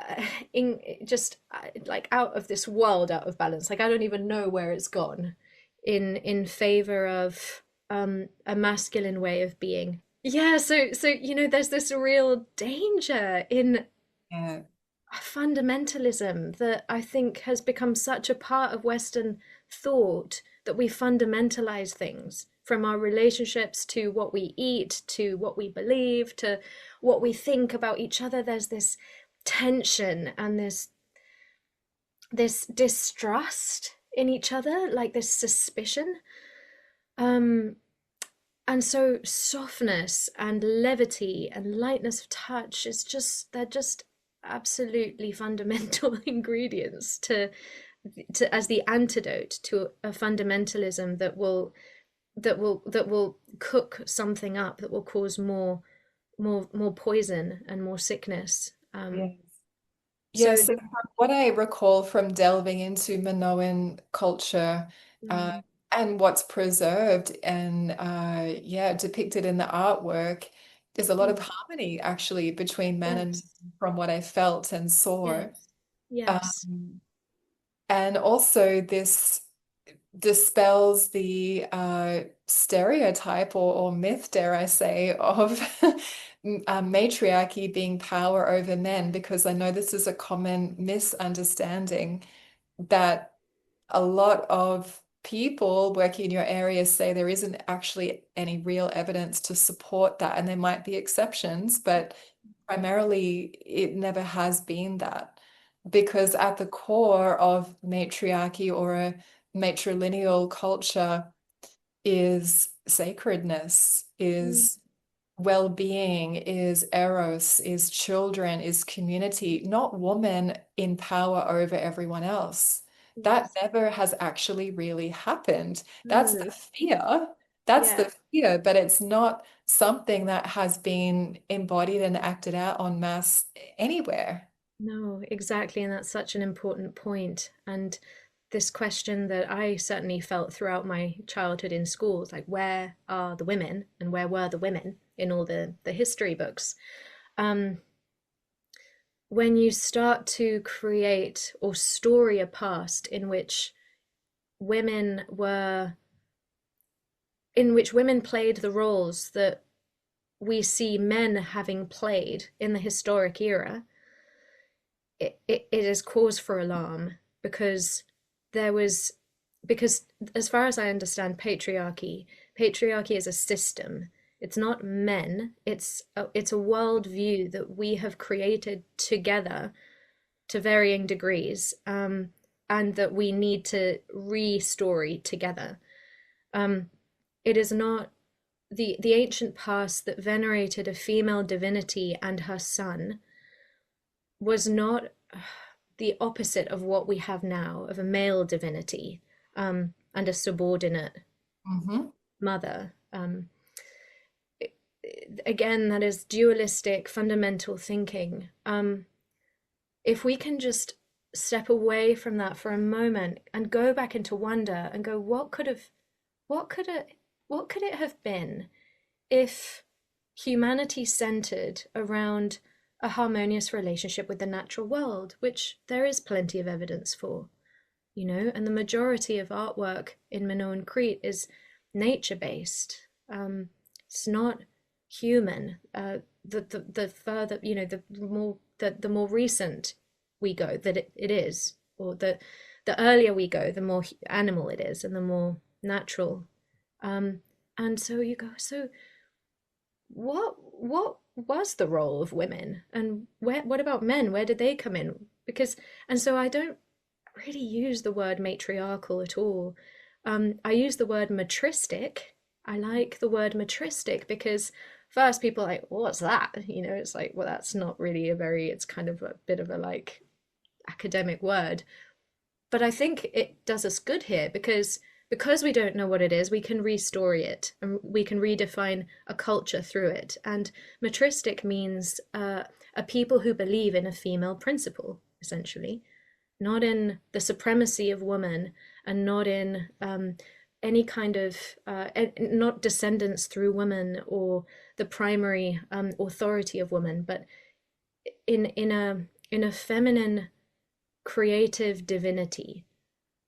in just like out of this world, out of balance. Like I don't even know where it's gone, in favor of a masculine way of being. Yeah, so there's this real danger in Yeah. fundamentalism that I think has become such a part of Western thought, that we fundamentalize things, from our relationships to what we eat, to what we believe, to what we think about each other. There's this tension and this distrust in each other, like this suspicion. Um, and so softness and levity and lightness of touch is just, they're just absolutely fundamental ingredients to as the antidote to a fundamentalism that will cook something up, that will cause more poison and more sickness. Yes. So Yes, so what I recall from delving into Minoan culture, uh, mm, and what's preserved and yeah, depicted in the artwork, there's a lot of mm, harmony actually between men and yes, women from what I felt and saw. yes, yes, Um, and also this dispels the stereotype or myth, dare I say, of matriarchy being power over men, because I know this is a common misunderstanding that a lot of people working in your area say there isn't actually any real evidence to support that. And there might be exceptions, but primarily it never has been that. Because at the core of matriarchy or a matrilineal culture is sacredness, mm, is well-being, is eros, is children, is community, not woman in power over everyone else. That yes, never has actually really happened. That's the no, fear. That's yeah, the fear, but it's not something that has been embodied and acted out en masse anywhere. no, exactly. And that's such an important point. And this question that I certainly felt throughout my childhood in schools, like where are the women and where were the women in all the history books? Um, when you start to create or story a past women were in which women played the roles that we see men having played in the historic era, it is cause for alarm, because there was because as far as I understand patriarchy is a system. It's not men. It's a worldview that we have created together to varying degrees, and that we need to re-story together. Um, it is not the ancient past that venerated a female divinity and her son was not the opposite of what we have now, of a male divinity, and a subordinate Mhm. mother. Again, that is dualistic fundamental thinking. If we can just step away from that for a moment and go back into wonder and go, what could it, what could it have been if humanity centered around a harmonious relationship with the natural world, which there is plenty of evidence for, and the majority of artwork in Minoan Crete is nature based. It's not human. The further, the more recent we go, that it is, or the earlier we go, the more animal it is, and the more natural. And so you go, so what was the role of women, and what about men? Where did they come in? Because and so I don't really use the word matriarchal at all. I use the word matristic. I like the word matristic because first people are like, well, what's that? It's like, well, that's not really it's kind of a bit of a like academic word. But I think it does us good here because we don't know what it is, we can restory it and we can redefine a culture through it. And matristic means a people who believe in a female principle, essentially, not in the supremacy of woman, and not in any kind of not descendants through women or the primary authority of woman, but in a feminine creative divinity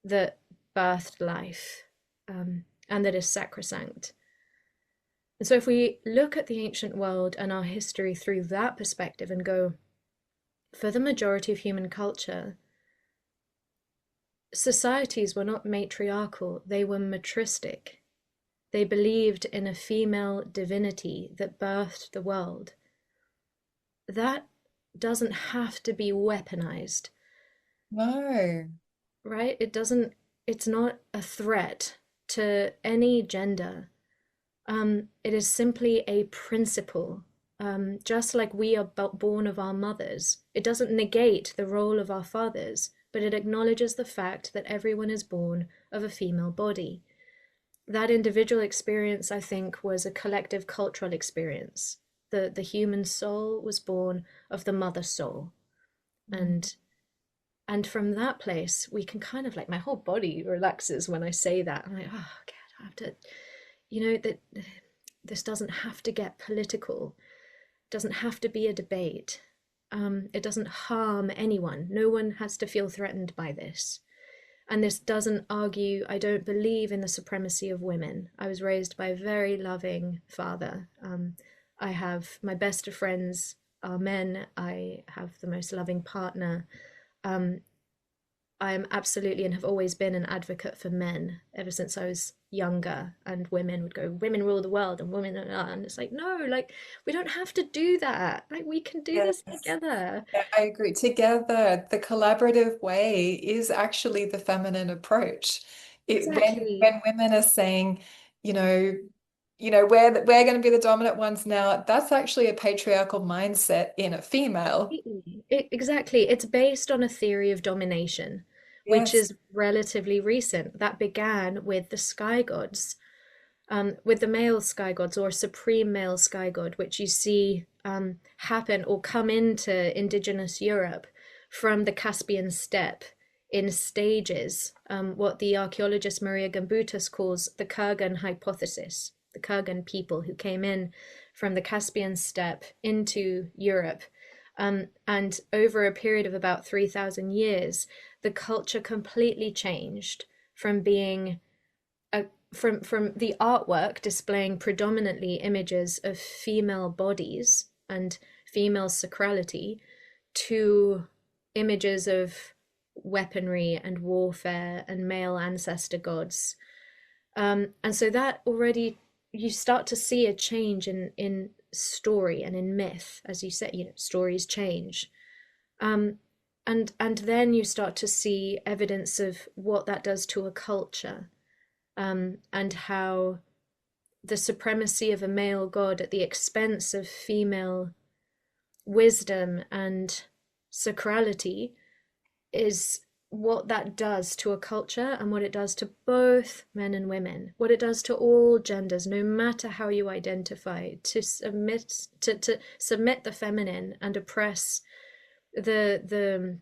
that birthed life, and that is sacrosanct. And so, if we look at the ancient world and our history through that perspective and go, for the majority of human culture, societies were not matriarchal, they were matristic. They believed in a female divinity that birthed the world. That doesn't have to be weaponized, No. right? It's not a threat to any gender. It is simply a principle. Just like we are born of our mothers, it doesn't negate the role of our fathers, but it acknowledges the fact that everyone is born of a female body. That individual experience, I think, was a collective cultural experience. The human soul was born of the mother soul. Mm. And from that place, we can kind of like, my whole body relaxes when I say that. I'm like, oh God, I have to, that this doesn't have to get political, it doesn't have to be a debate. It doesn't harm anyone. No one has to feel threatened by this. And this doesn't argue, I don't believe in the supremacy of women. I was raised by a very loving father. I have my best of friends are men. I have the most loving partner. Um, I am absolutely and have always been an advocate for men ever since I was younger. And women would go, women rule the world, and women, and it's like, no, like we don't have to do that. Like we can do this Yes. together. Yeah, I agree. Together, the collaborative way is actually the feminine approach. Exactly. When women are saying, you know, we're going to be the dominant ones now, that's actually a patriarchal mindset in a female. Exactly. It's based on a theory of domination, which Yes. is relatively recent. That began with the sky gods, with the male sky gods or supreme male sky god, which you see happen or come into indigenous Europe from the Caspian steppe in stages, what the archaeologist Maria Gambutas calls the Kurgan hypothesis, the Kurgan people who came in from the Caspian steppe into Europe. And over a period of about 3,000 years, the culture completely changed from being from the artwork displaying predominantly images of female bodies and female sacrality to images of weaponry and warfare and male ancestor gods. And so that already you start to see a change in story and in myth, as you said, stories change. Um, and then you start to see evidence of what that does to a culture, and how the supremacy of a male god at the expense of female wisdom and sacrality is what that does to a culture and what it does to both men and women, what it does to all genders, no matter how you identify, to submit the feminine and oppress the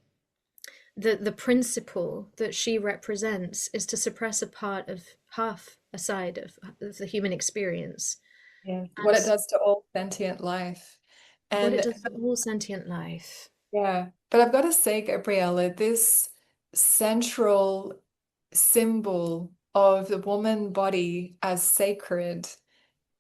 the principle that she represents is to suppress a part of half a side of the human experience. Yes. What And it does to all sentient life. what it And does to all sentient life. yeah, but I've got to say, Gabriella, this central symbol of the woman body as sacred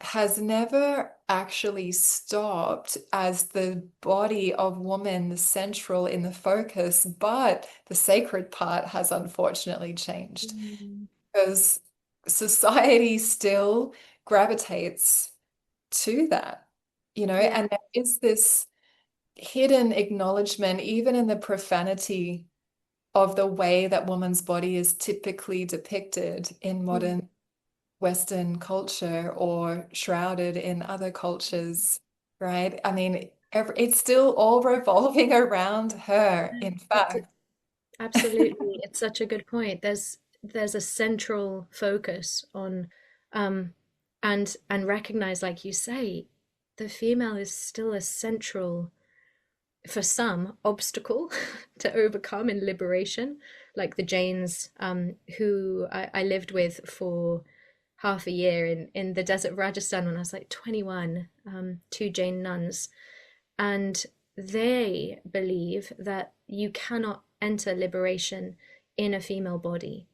has never actually stopped as the body of woman, the central in the focus, but the sacred part has unfortunately changed Mm. because society still gravitates to that, Yeah. and there is this hidden acknowledgement, even in the profanity of the way that woman's body is typically depicted in Mm. modern Western culture or shrouded in other cultures, right? I mean, it's still all revolving around her, in It's fact. absolutely, it's such a good point. There's a central focus on um and recognize, like you say, the female is still a central, for some, obstacle to overcome in liberation. Like the Jains, who I lived with for half a year in the desert of Rajasthan when I was like 21, two Jain nuns. And they believe that you cannot enter liberation in a female body.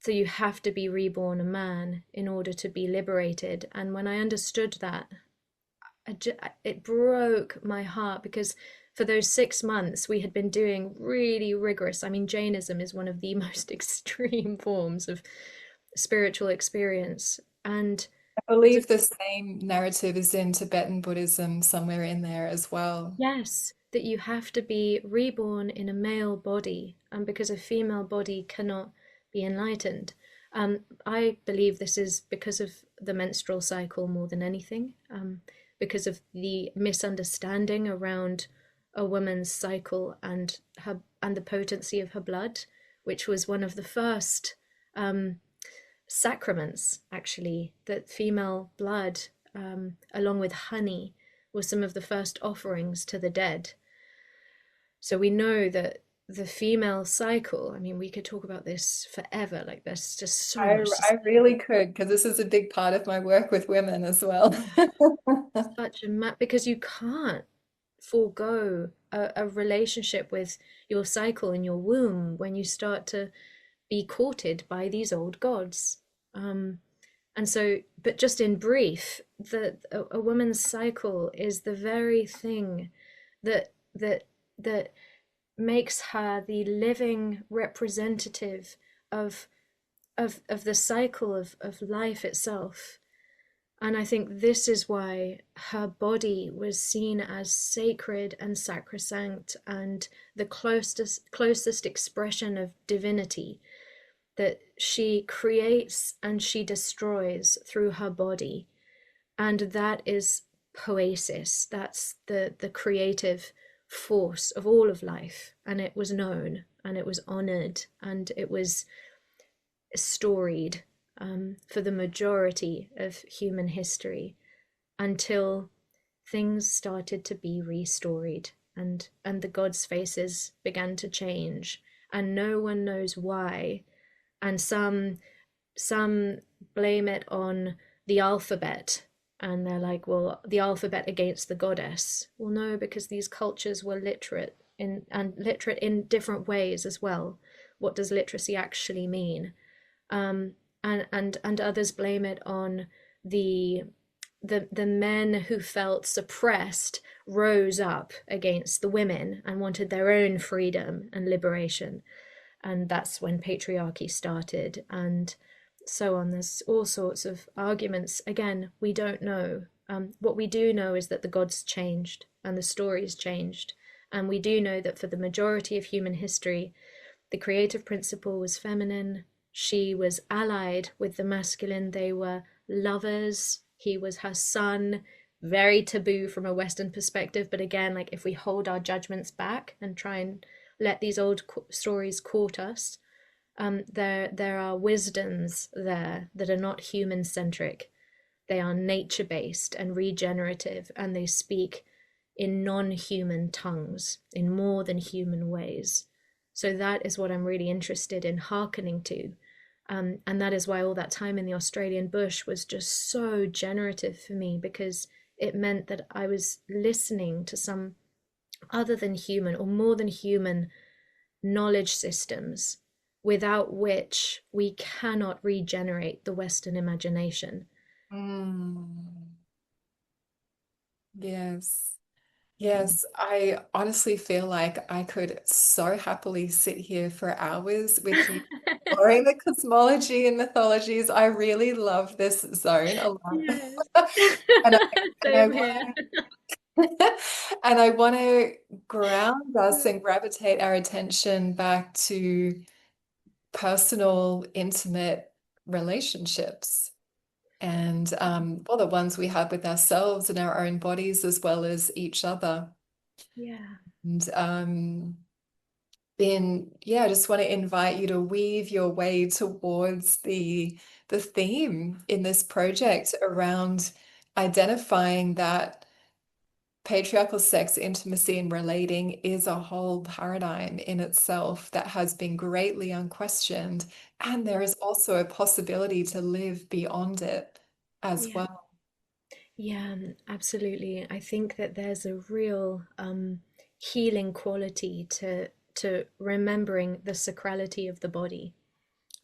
So you have to be reborn a man in order to be liberated. And when I understood that, it broke my heart because for those 6 months, we had been doing really rigorous. I mean, Jainism is one of the most extreme forms of spiritual experience. And I as a believe the same narrative is in Tibetan Buddhism somewhere in there as well. Yes, that you have to be reborn in a male body, and because a female body cannot be enlightened. I believe this is because of the menstrual cycle more than anything, because of the misunderstanding around a woman's cycle and her and the potency of her blood, which was one of the first um, sacraments, actually, that female blood, along with honey, were some of the first offerings to the dead. So we know that the female cycle, I mean, we could talk about this forever. Like, there's just so I, much to I say. really could, because this is a big part of my work with women as well. Such a because you can't forego a relationship with your cycle in your womb when you start to be courted by these old gods. Um, and so, but just in brief, a woman's cycle is the very thing that makes her the living representative of of the cycle of life itself. And I think this is why her body was seen as sacred and sacrosanct and the closest expression of divinity, that she creates and she destroys through her body. And that is poesis. That's the creative force of all of life. And it was known and it was honored and it was storied, for the majority of human history, until things started to be restoried and the gods' faces began to change, and no one knows why. And some blame it on the alphabet, and they're like, well, the alphabet against the goddess. Well, no, because these cultures were literate in different ways as well. What does literacy actually mean? um, and others blame it on the the men who felt suppressed rose up against the women and wanted their own freedom and liberation, and that's when patriarchy started, and so on. There's all sorts of arguments. Again, we don't know. What we do know is that the gods changed and the stories changed, and we do know that for the majority of human history, the creative principle was feminine. She was allied with the masculine. They were lovers. He was her son. Very taboo from a Western perspective. But again, like, if we hold our judgments back and try and let these old stories court us, there are wisdoms there that are not human centric. They are nature based and regenerative, and they speak in non-human tongues, in more than human ways. So that is what I'm really interested in hearkening to. And that is why all that time in the Australian bush was just so generative for me, because it meant that I was listening to some other than human or more than human knowledge systems, without which we cannot regenerate the Western imagination. Mm, yes. Yes, I honestly feel like I could so happily sit here for hours with you exploring the cosmology and mythologies. I really love this zone a lot. Yes. And I, and I Same here. want to and I want to ground us and gravitate our attention back to personal, intimate relationships. And well, the ones we have with ourselves and our own bodies as well as each other. Yeah. And then yeah, I just want to invite you to weave your way towards the theme in this project around identifying that patriarchal sex, intimacy, and relating is a whole paradigm in itself that has been greatly unquestioned. And there is also a possibility to live beyond it as Yeah. well. Yeah, absolutely. I think that there's a real healing quality to remembering the sacrality of the body,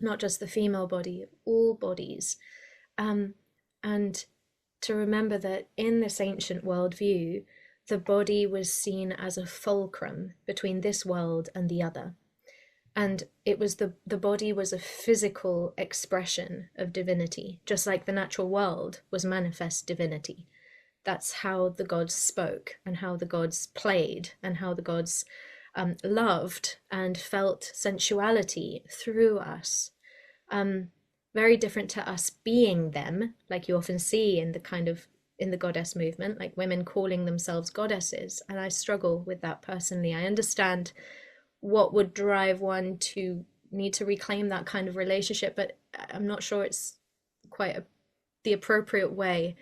not just the female body, all bodies, um, and to remember that in this ancient worldview, the body was seen as a fulcrum between this world and the other. And it was the body was a physical expression of divinity, just like the natural world was manifest divinity. That's how the gods spoke and how the gods played and how the gods loved and felt sensuality through us. Very different to us being them, like you often see in the kind of in the goddess movement, like women calling themselves goddesses. And I struggle with that personally. I understand what would drive one to need to reclaim that kind of relationship, but I'm not sure it's quite the appropriate way.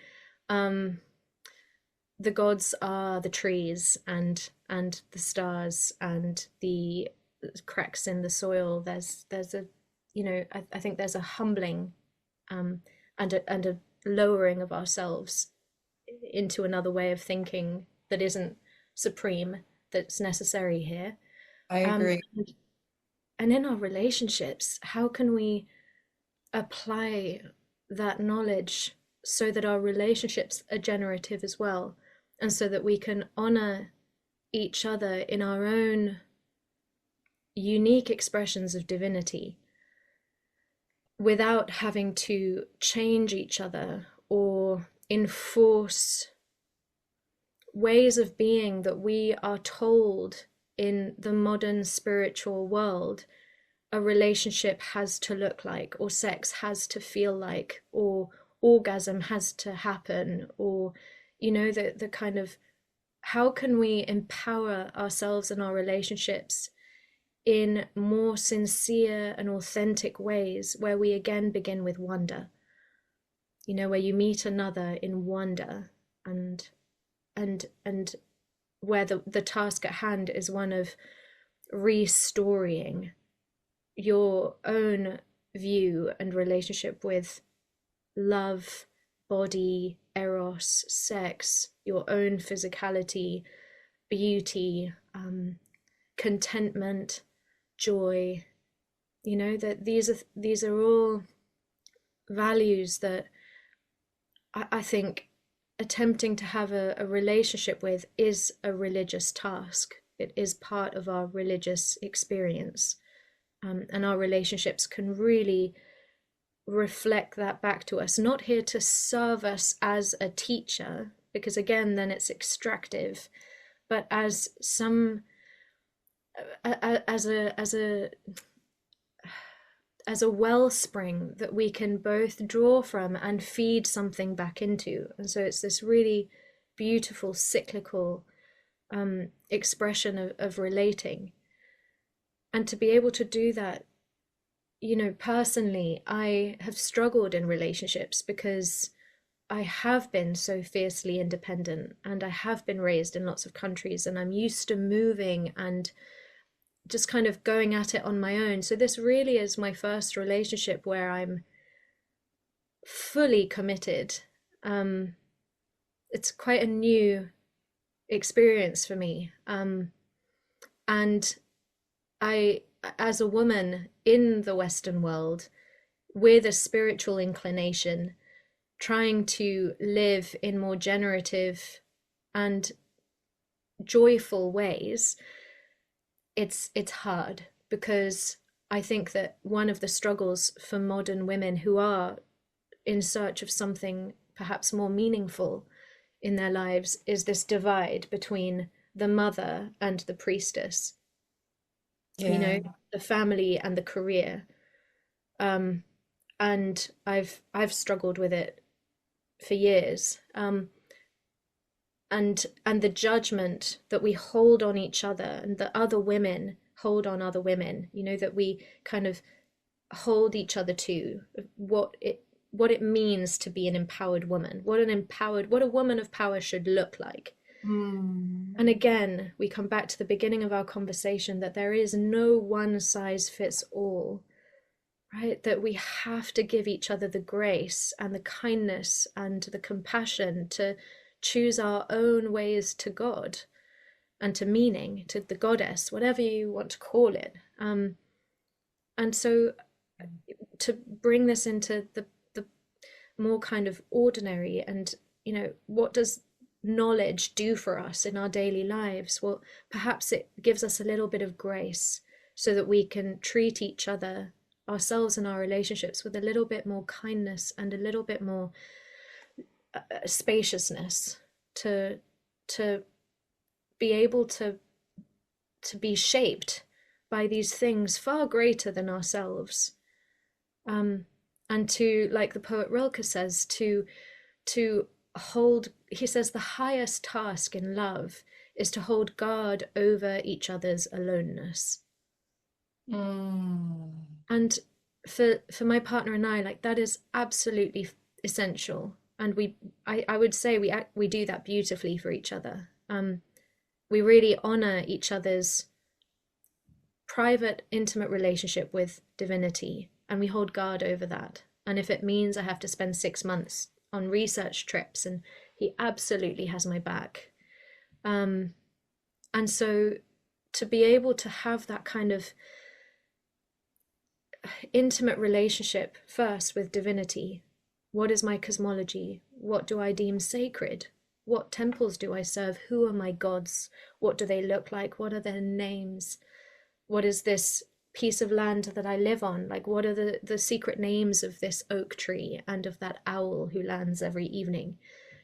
The gods are the trees and the stars and the cracks in the soil. There's a I think there's a humbling and a lowering of ourselves into another way of thinking that isn't supreme, that's necessary here. I Um, agree. and in our relationships, how can we apply that knowledge so that our relationships are generative as well, and so that we can honor each other in our own unique expressions of divinity without having to change each other or enforce ways of being that we are told in the modern spiritual world a relationship has to look like, or sex has to feel like, or orgasm has to happen, or the kind of how can we empower ourselves and our relationships in more sincere and authentic ways where we again begin with wonder, where you meet another in wonder, and where the task at hand is one of restoring your own view and relationship with love, body, eros, sex, your own physicality, beauty, contentment, joy. That these are all values that I think attempting to have a relationship with is a religious task. It is part of our religious experience. And our relationships can really reflect that back to us, not here to serve us as a teacher, because again, then it's extractive, but as some as a wellspring that we can both draw from and feed something back into. And so it's this really beautiful cyclical expression of relating. And to be able to do that, personally, I have struggled in relationships because I have been so fiercely independent and I have been raised in lots of countries and I'm used to moving and just kind of going at it on my own. So this really is my first relationship where I'm fully committed. It's quite a new experience for me. And I, as a woman in the Western world with a spiritual inclination, trying to live in more generative and joyful ways, it's hard, because I think that one of the struggles for modern women who are in search of something perhaps more meaningful in their lives is this divide between the mother and the priestess, Yeah. the family and the career. And I've struggled with it for years. And the judgment that we hold on each other and that other women hold on other women, that we kind of hold each other to what it means to be an empowered woman, what a woman of power should look like. And again, we come back to the beginning of our conversation that there is no one size fits all, right? That we have to give each other the grace and the kindness and the compassion to choose our own ways to God and to meaning, to the goddess, whatever you want to call it. And so to bring this into the more kind of ordinary and, what does knowledge do for us in our daily lives? Well, perhaps it gives us a little bit of grace so that we can treat each other, ourselves and our relationships, with a little bit more kindness and a little bit more spaciousness to to be able to be shaped by these things far greater than ourselves, um, and to, like the poet Rilke says, to hold, he says, the highest task in love is to hold guard over each other's aloneness. Mm. And for my partner and I, like, that is absolutely essential. And I would say we do that beautifully for each other. We really honor each other's private, intimate relationship with divinity, and we hold guard over that. And if it means I have to spend 6 months on research trips, and he absolutely has my back. Um, and so to be able to have that kind of intimate relationship first with divinity. What is my cosmology? What do I deem sacred? What temples do I serve? Who are my gods? What do they look like? What are their names? What is this piece of land that I live on? Like, what are the secret names of this oak tree and of that owl who lands every evening?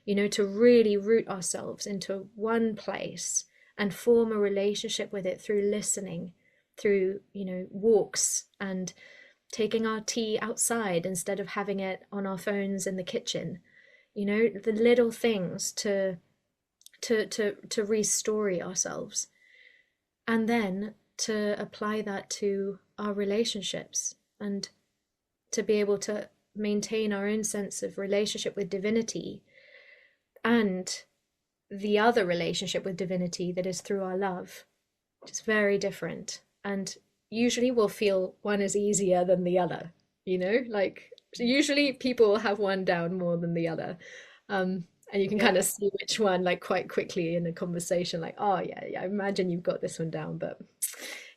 You know, to really root ourselves into one place and form a relationship with it through listening, through, you know, walks and taking our tea outside instead of having it on our phones in the kitchen. You know, the little things to restory ourselves, and then to apply that to our relationships, and to be able to maintain our own sense of relationship with divinity, and the other relationship with divinity that is through our love, which is very different. And usually we'll feel one is easier than the other, you know, like usually people will have one down more than the other. And you can Yeah. kind of see which one, like, quite quickly in a conversation, like, oh yeah, I imagine you've got this one down, but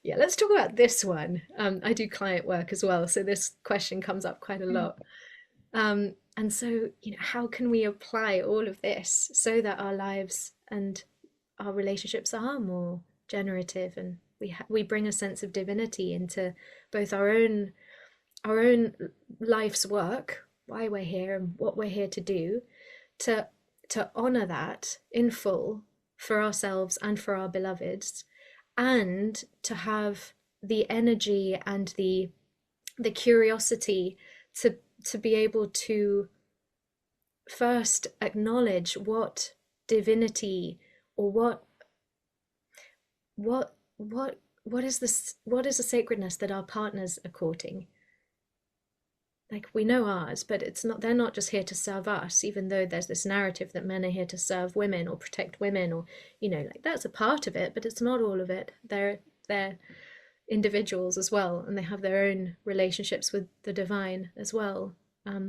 yeah, let's talk about this one. I do client work as well, so this question comes up quite a lot. And so, you know, how can we apply all of this so that our lives and our relationships are more generative, and we bring a sense of divinity into both our own life's work, why we're here and what we're here to do, to honor that in full for ourselves and for our beloveds, and to have the energy and the curiosity to be able to first acknowledge what divinity, or what is this, what is the sacredness that our partners are courting. Like, we know ours, but it's not, they're not just here to serve us, even though there's this narrative that men are here to serve women or protect women, or, you know, like, that's a part of it, but it's not all of it. They're individuals as well, and they have their own relationships with the divine as well.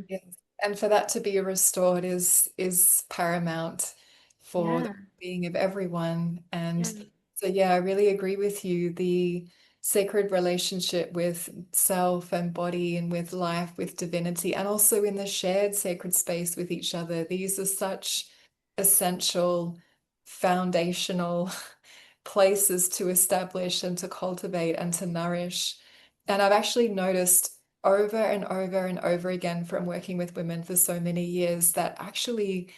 Yes. And for that to be restored is paramount for the Yeah, being of everyone. And yeah, so yeah, I really agree with you. The sacred relationship with self and body and with life, with divinity, and also in the shared sacred space with each other. These are such essential, foundational places to establish and to cultivate and to nourish. And I've actually noticed over and over and over again from working with women for so many years that actually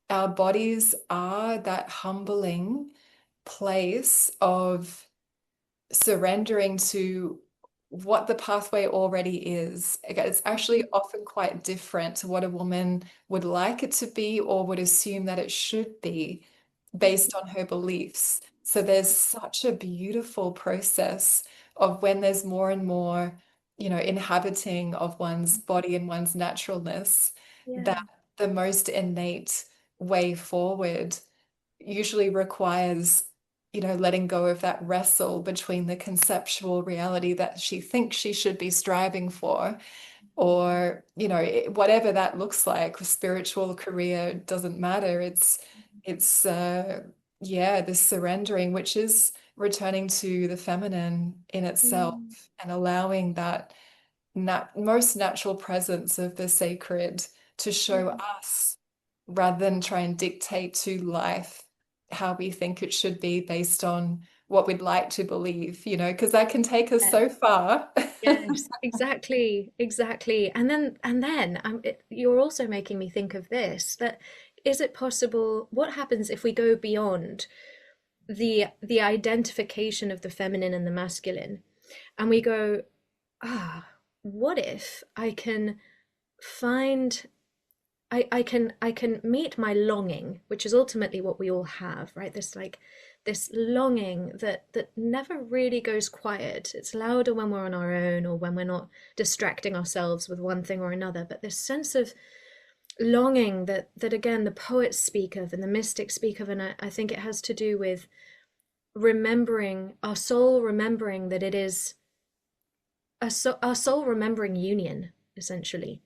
our bodies are that humbling place of surrendering to what the pathway already is. It's actually often quite different to what a woman would like it to be or would assume that it should be based on her beliefs. So there's such a beautiful process of when there's more and more, inhabiting of one's body and one's naturalness, yeah, that the most innate way forward usually requires, letting go of that wrestle between the conceptual reality that she thinks she should be striving for, or, whatever that looks like, spiritual career, doesn't matter. It's yeah, this surrendering, which is returning to the feminine in itself mm, and allowing that most natural presence of the sacred to show yeah, us rather than try and dictate to life how we think it should be based on what we'd like to believe, because that can take us so far. Yes, exactly, exactly. And then you're also making me think of this, that is it possible, what happens if we go beyond the identification of the feminine and the masculine and we go, what if I can find I can meet my longing, which is ultimately what we all have, right? This longing that never really goes quiet. It's louder when we're on our own or when we're not distracting ourselves with one thing or another. But this sense of longing that again the poets speak of and the mystics speak of, and I think it has to do with remembering our soul, remembering that it is our soul remembering union, essentially,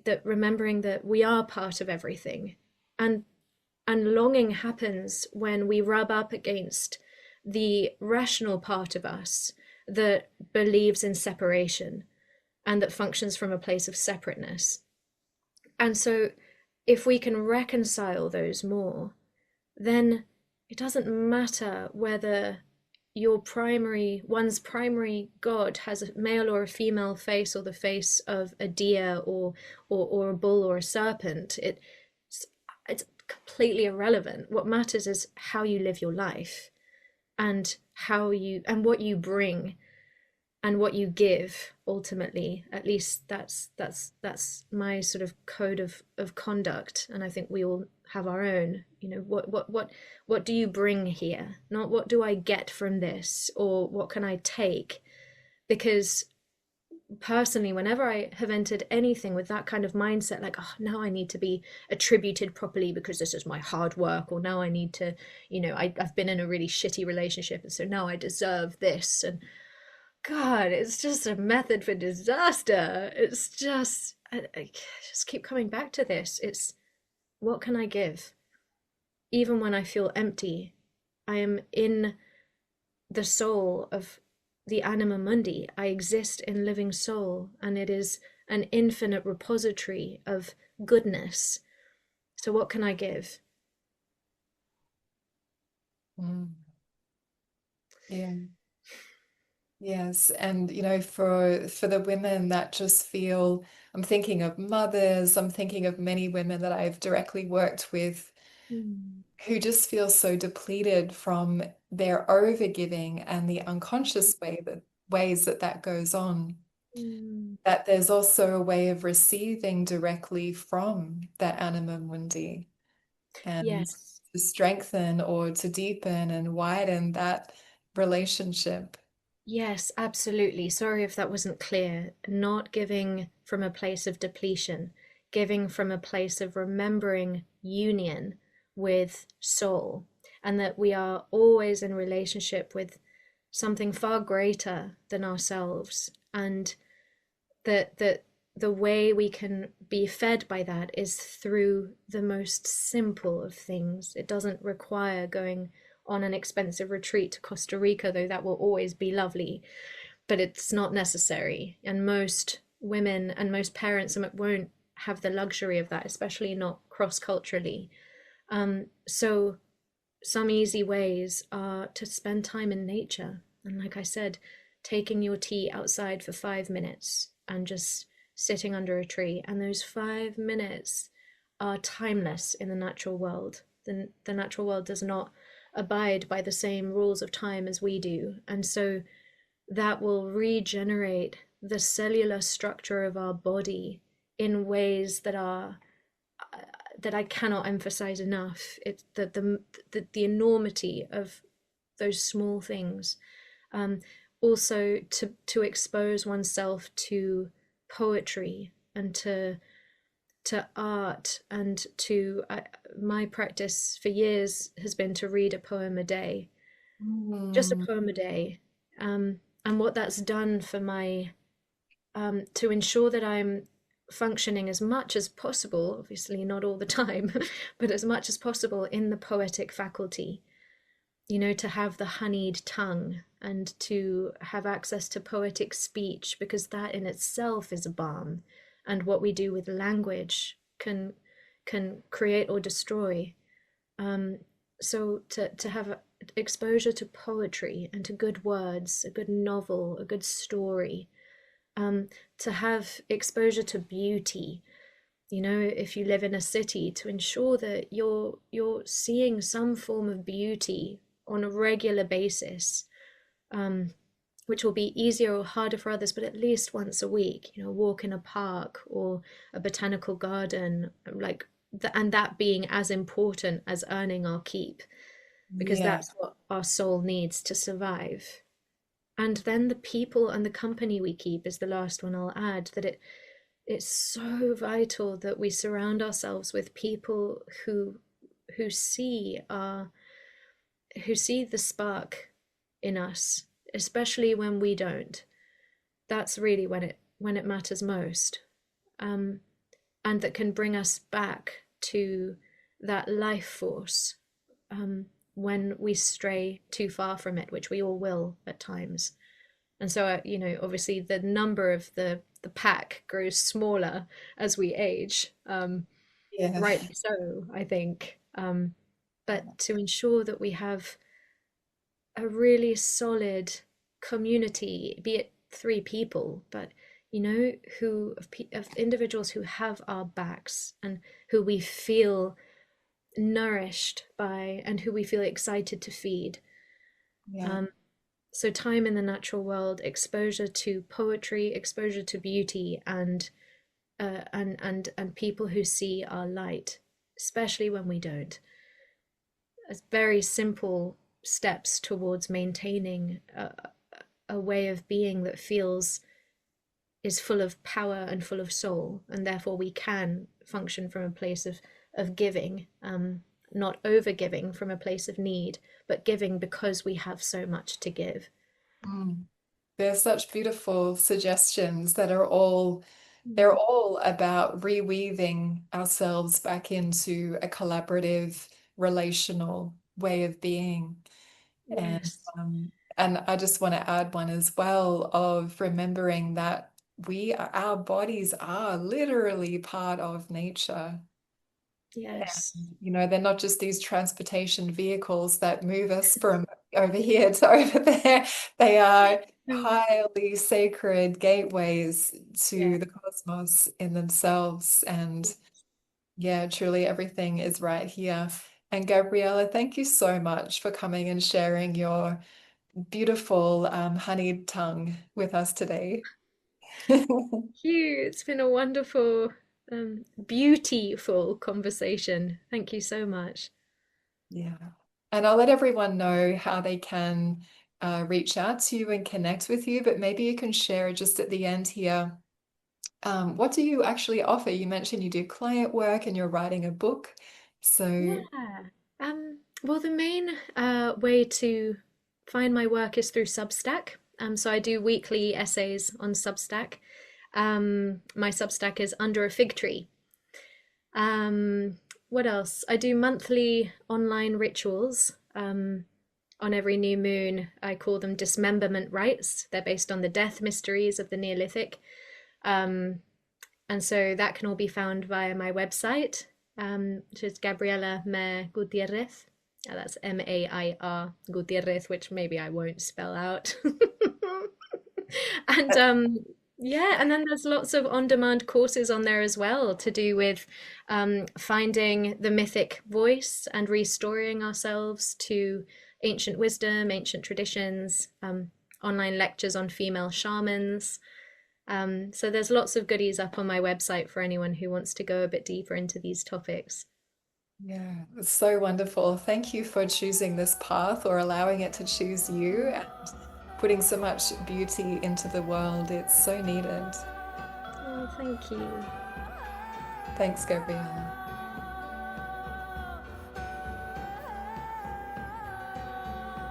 that remembering that we are part of everything, and longing happens when we rub up against the rational part of us that believes in separation and that functions from a place of separateness. And so if we can reconcile those more, then it doesn't matter whether one's primary god has a male or a female face, or the face of a deer or a bull or a serpent. It's completely irrelevant. What matters is how you live your life, and what you bring and what you give ultimately. At least that's my sort of code of conduct, and I think we all have our own. What do you bring here, not what do I get from this or what can I take. Because personally, whenever I have entered anything with that kind of mindset, like, oh, now I need to be attributed properly because this is my hard work, or now I need to, I've been in a really shitty relationship and so now I deserve this, and God, it's just a method for disaster. It's just, I just keep coming back to this. It's, what can I give? Even when I feel empty, I am in the soul of the anima mundi. I exist in living soul, and it is an infinite repository of goodness. So what can I give? Mm. Yeah. Yes, and for the women that just feel, I'm thinking of mothers, I'm thinking of many women that I've directly worked with Mm. who just feel so depleted from their overgiving and the unconscious ways that goes on, Mm. that there's also a way of receiving directly from that anima mundi, and Yes. to strengthen or to deepen and widen that relationship. Yes, absolutely. Sorry if that wasn't clear. Not giving from a place of depletion, giving from a place of remembering union with soul, and that we are always in relationship with something far greater than ourselves, and that the way we can be fed by that is through the most simple of things. It doesn't require going on an expensive retreat to Costa Rica, though that will always be lovely, but it's not necessary. And most women and most parents won't have the luxury of that, especially not cross culturally. So, some easy ways are to spend time in nature. And like I said, taking your tea outside for 5 minutes and just sitting under a tree. And those 5 minutes are timeless in the natural world. The natural world does not abide by the same rules of time as we do. And so that will regenerate the cellular structure of our body in ways that I cannot emphasize enough. It's the enormity of those small things. Also, to expose oneself to poetry and to art, and to my practice for years has been to read a poem a day, just a Mm. poem a day. And what that's done for my to ensure that I'm functioning as much as possible, obviously not all the time, but as much as possible in the poetic faculty, to have the honeyed tongue and to have access to poetic speech, because that in itself is a balm. And what we do with language can can create or destroy. So to have exposure to poetry and to good words, a good novel, a good story, to have exposure to beauty. You know, if you live in a city, to ensure that you're seeing some form of beauty on a regular basis, which will be easier or harder for others, but at least once a week, you know, walk in a park or a botanical garden, like and that being as important as earning our keep, because Yeah. that's what our soul needs to survive. And then the people and the company we keep is the last one I'll add, that it's so vital that we surround ourselves with people who see our who see the spark in us, especially when we don't. That's really when it matters most, and that can bring us back to that life force, when we stray too far from it, which we all will at times. And so, you know, obviously the number of the pack grows smaller as we age, Yeah. rightly so, I think. But to ensure that we have a really solid community, be it three people, but you know, of individuals who have our backs and who we feel nourished by and who we feel excited to feed. Yeah. Um, so time in the natural world, exposure to poetry, exposure to beauty, and people who see our light, especially when we don't. As very simple steps towards maintaining a way of being that is full of power and full of soul, and therefore we can function from a place of giving, not over giving from a place of need, but giving because we have so much to give. Mm. There's such beautiful suggestions that are they're all about reweaving ourselves back into a collaborative, relational way of being. And Yes, and I just want to add one as well of remembering that our bodies are literally part of nature. yes. You know, they're not just these transportation vehicles that move us from over here to over there. They are Mm. highly sacred gateways Yeah. to the cosmos in themselves. And yeah, truly everything is right here. And Gabriela, thank you so much for coming and sharing your beautiful honeyed tongue with us today. Thank you. It's been a wonderful, beautiful conversation. Thank you so much. Yeah. And I'll let everyone know how they can reach out to you and connect with you, but maybe you can share just at the end here. What do you actually offer? You mentioned you do client work and you're writing a book. So, Yeah. Well, the main way to find my work is through Substack. So I do weekly essays on Substack. My Substack is Under a Fig Tree. What else? I do monthly online rituals. On every new moon, I call them dismemberment rites. They're based on the death mysteries of the Neolithic. Um, and so that can all be found via my website, which is Gabriela Mair Gutierrez. That's Mair Gutierrez, which maybe I won't spell out. And yeah, and then there's lots of on-demand courses on there as well to do with finding the mythic voice and restoring ourselves to ancient wisdom, ancient traditions, online lectures on female shamans. So there's lots of goodies up on my website for anyone who wants to go a bit deeper into these topics. yeah, it's so wonderful. Thank you for choosing this path or allowing it to choose you and putting so much beauty into the world. It's so needed. Oh, thank you. Thanks, Gabriela.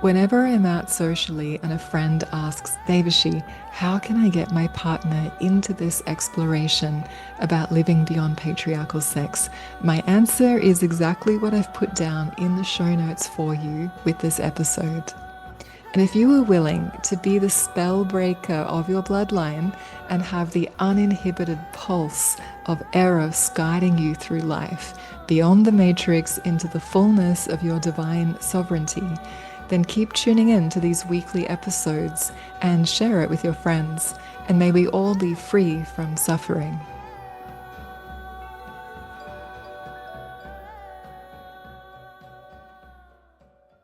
Whenever I'm out socially and a friend asks, Devashi, how can I get my partner into this exploration about living beyond patriarchal sex? My answer is exactly what I've put down in the show notes for you with this episode. And if you are willing to be the spell breaker of your bloodline and have the uninhibited pulse of Eros guiding you through life, beyond the matrix into the fullness of your divine sovereignty, then keep tuning in to these weekly episodes and share it with your friends. And may we all be free from suffering.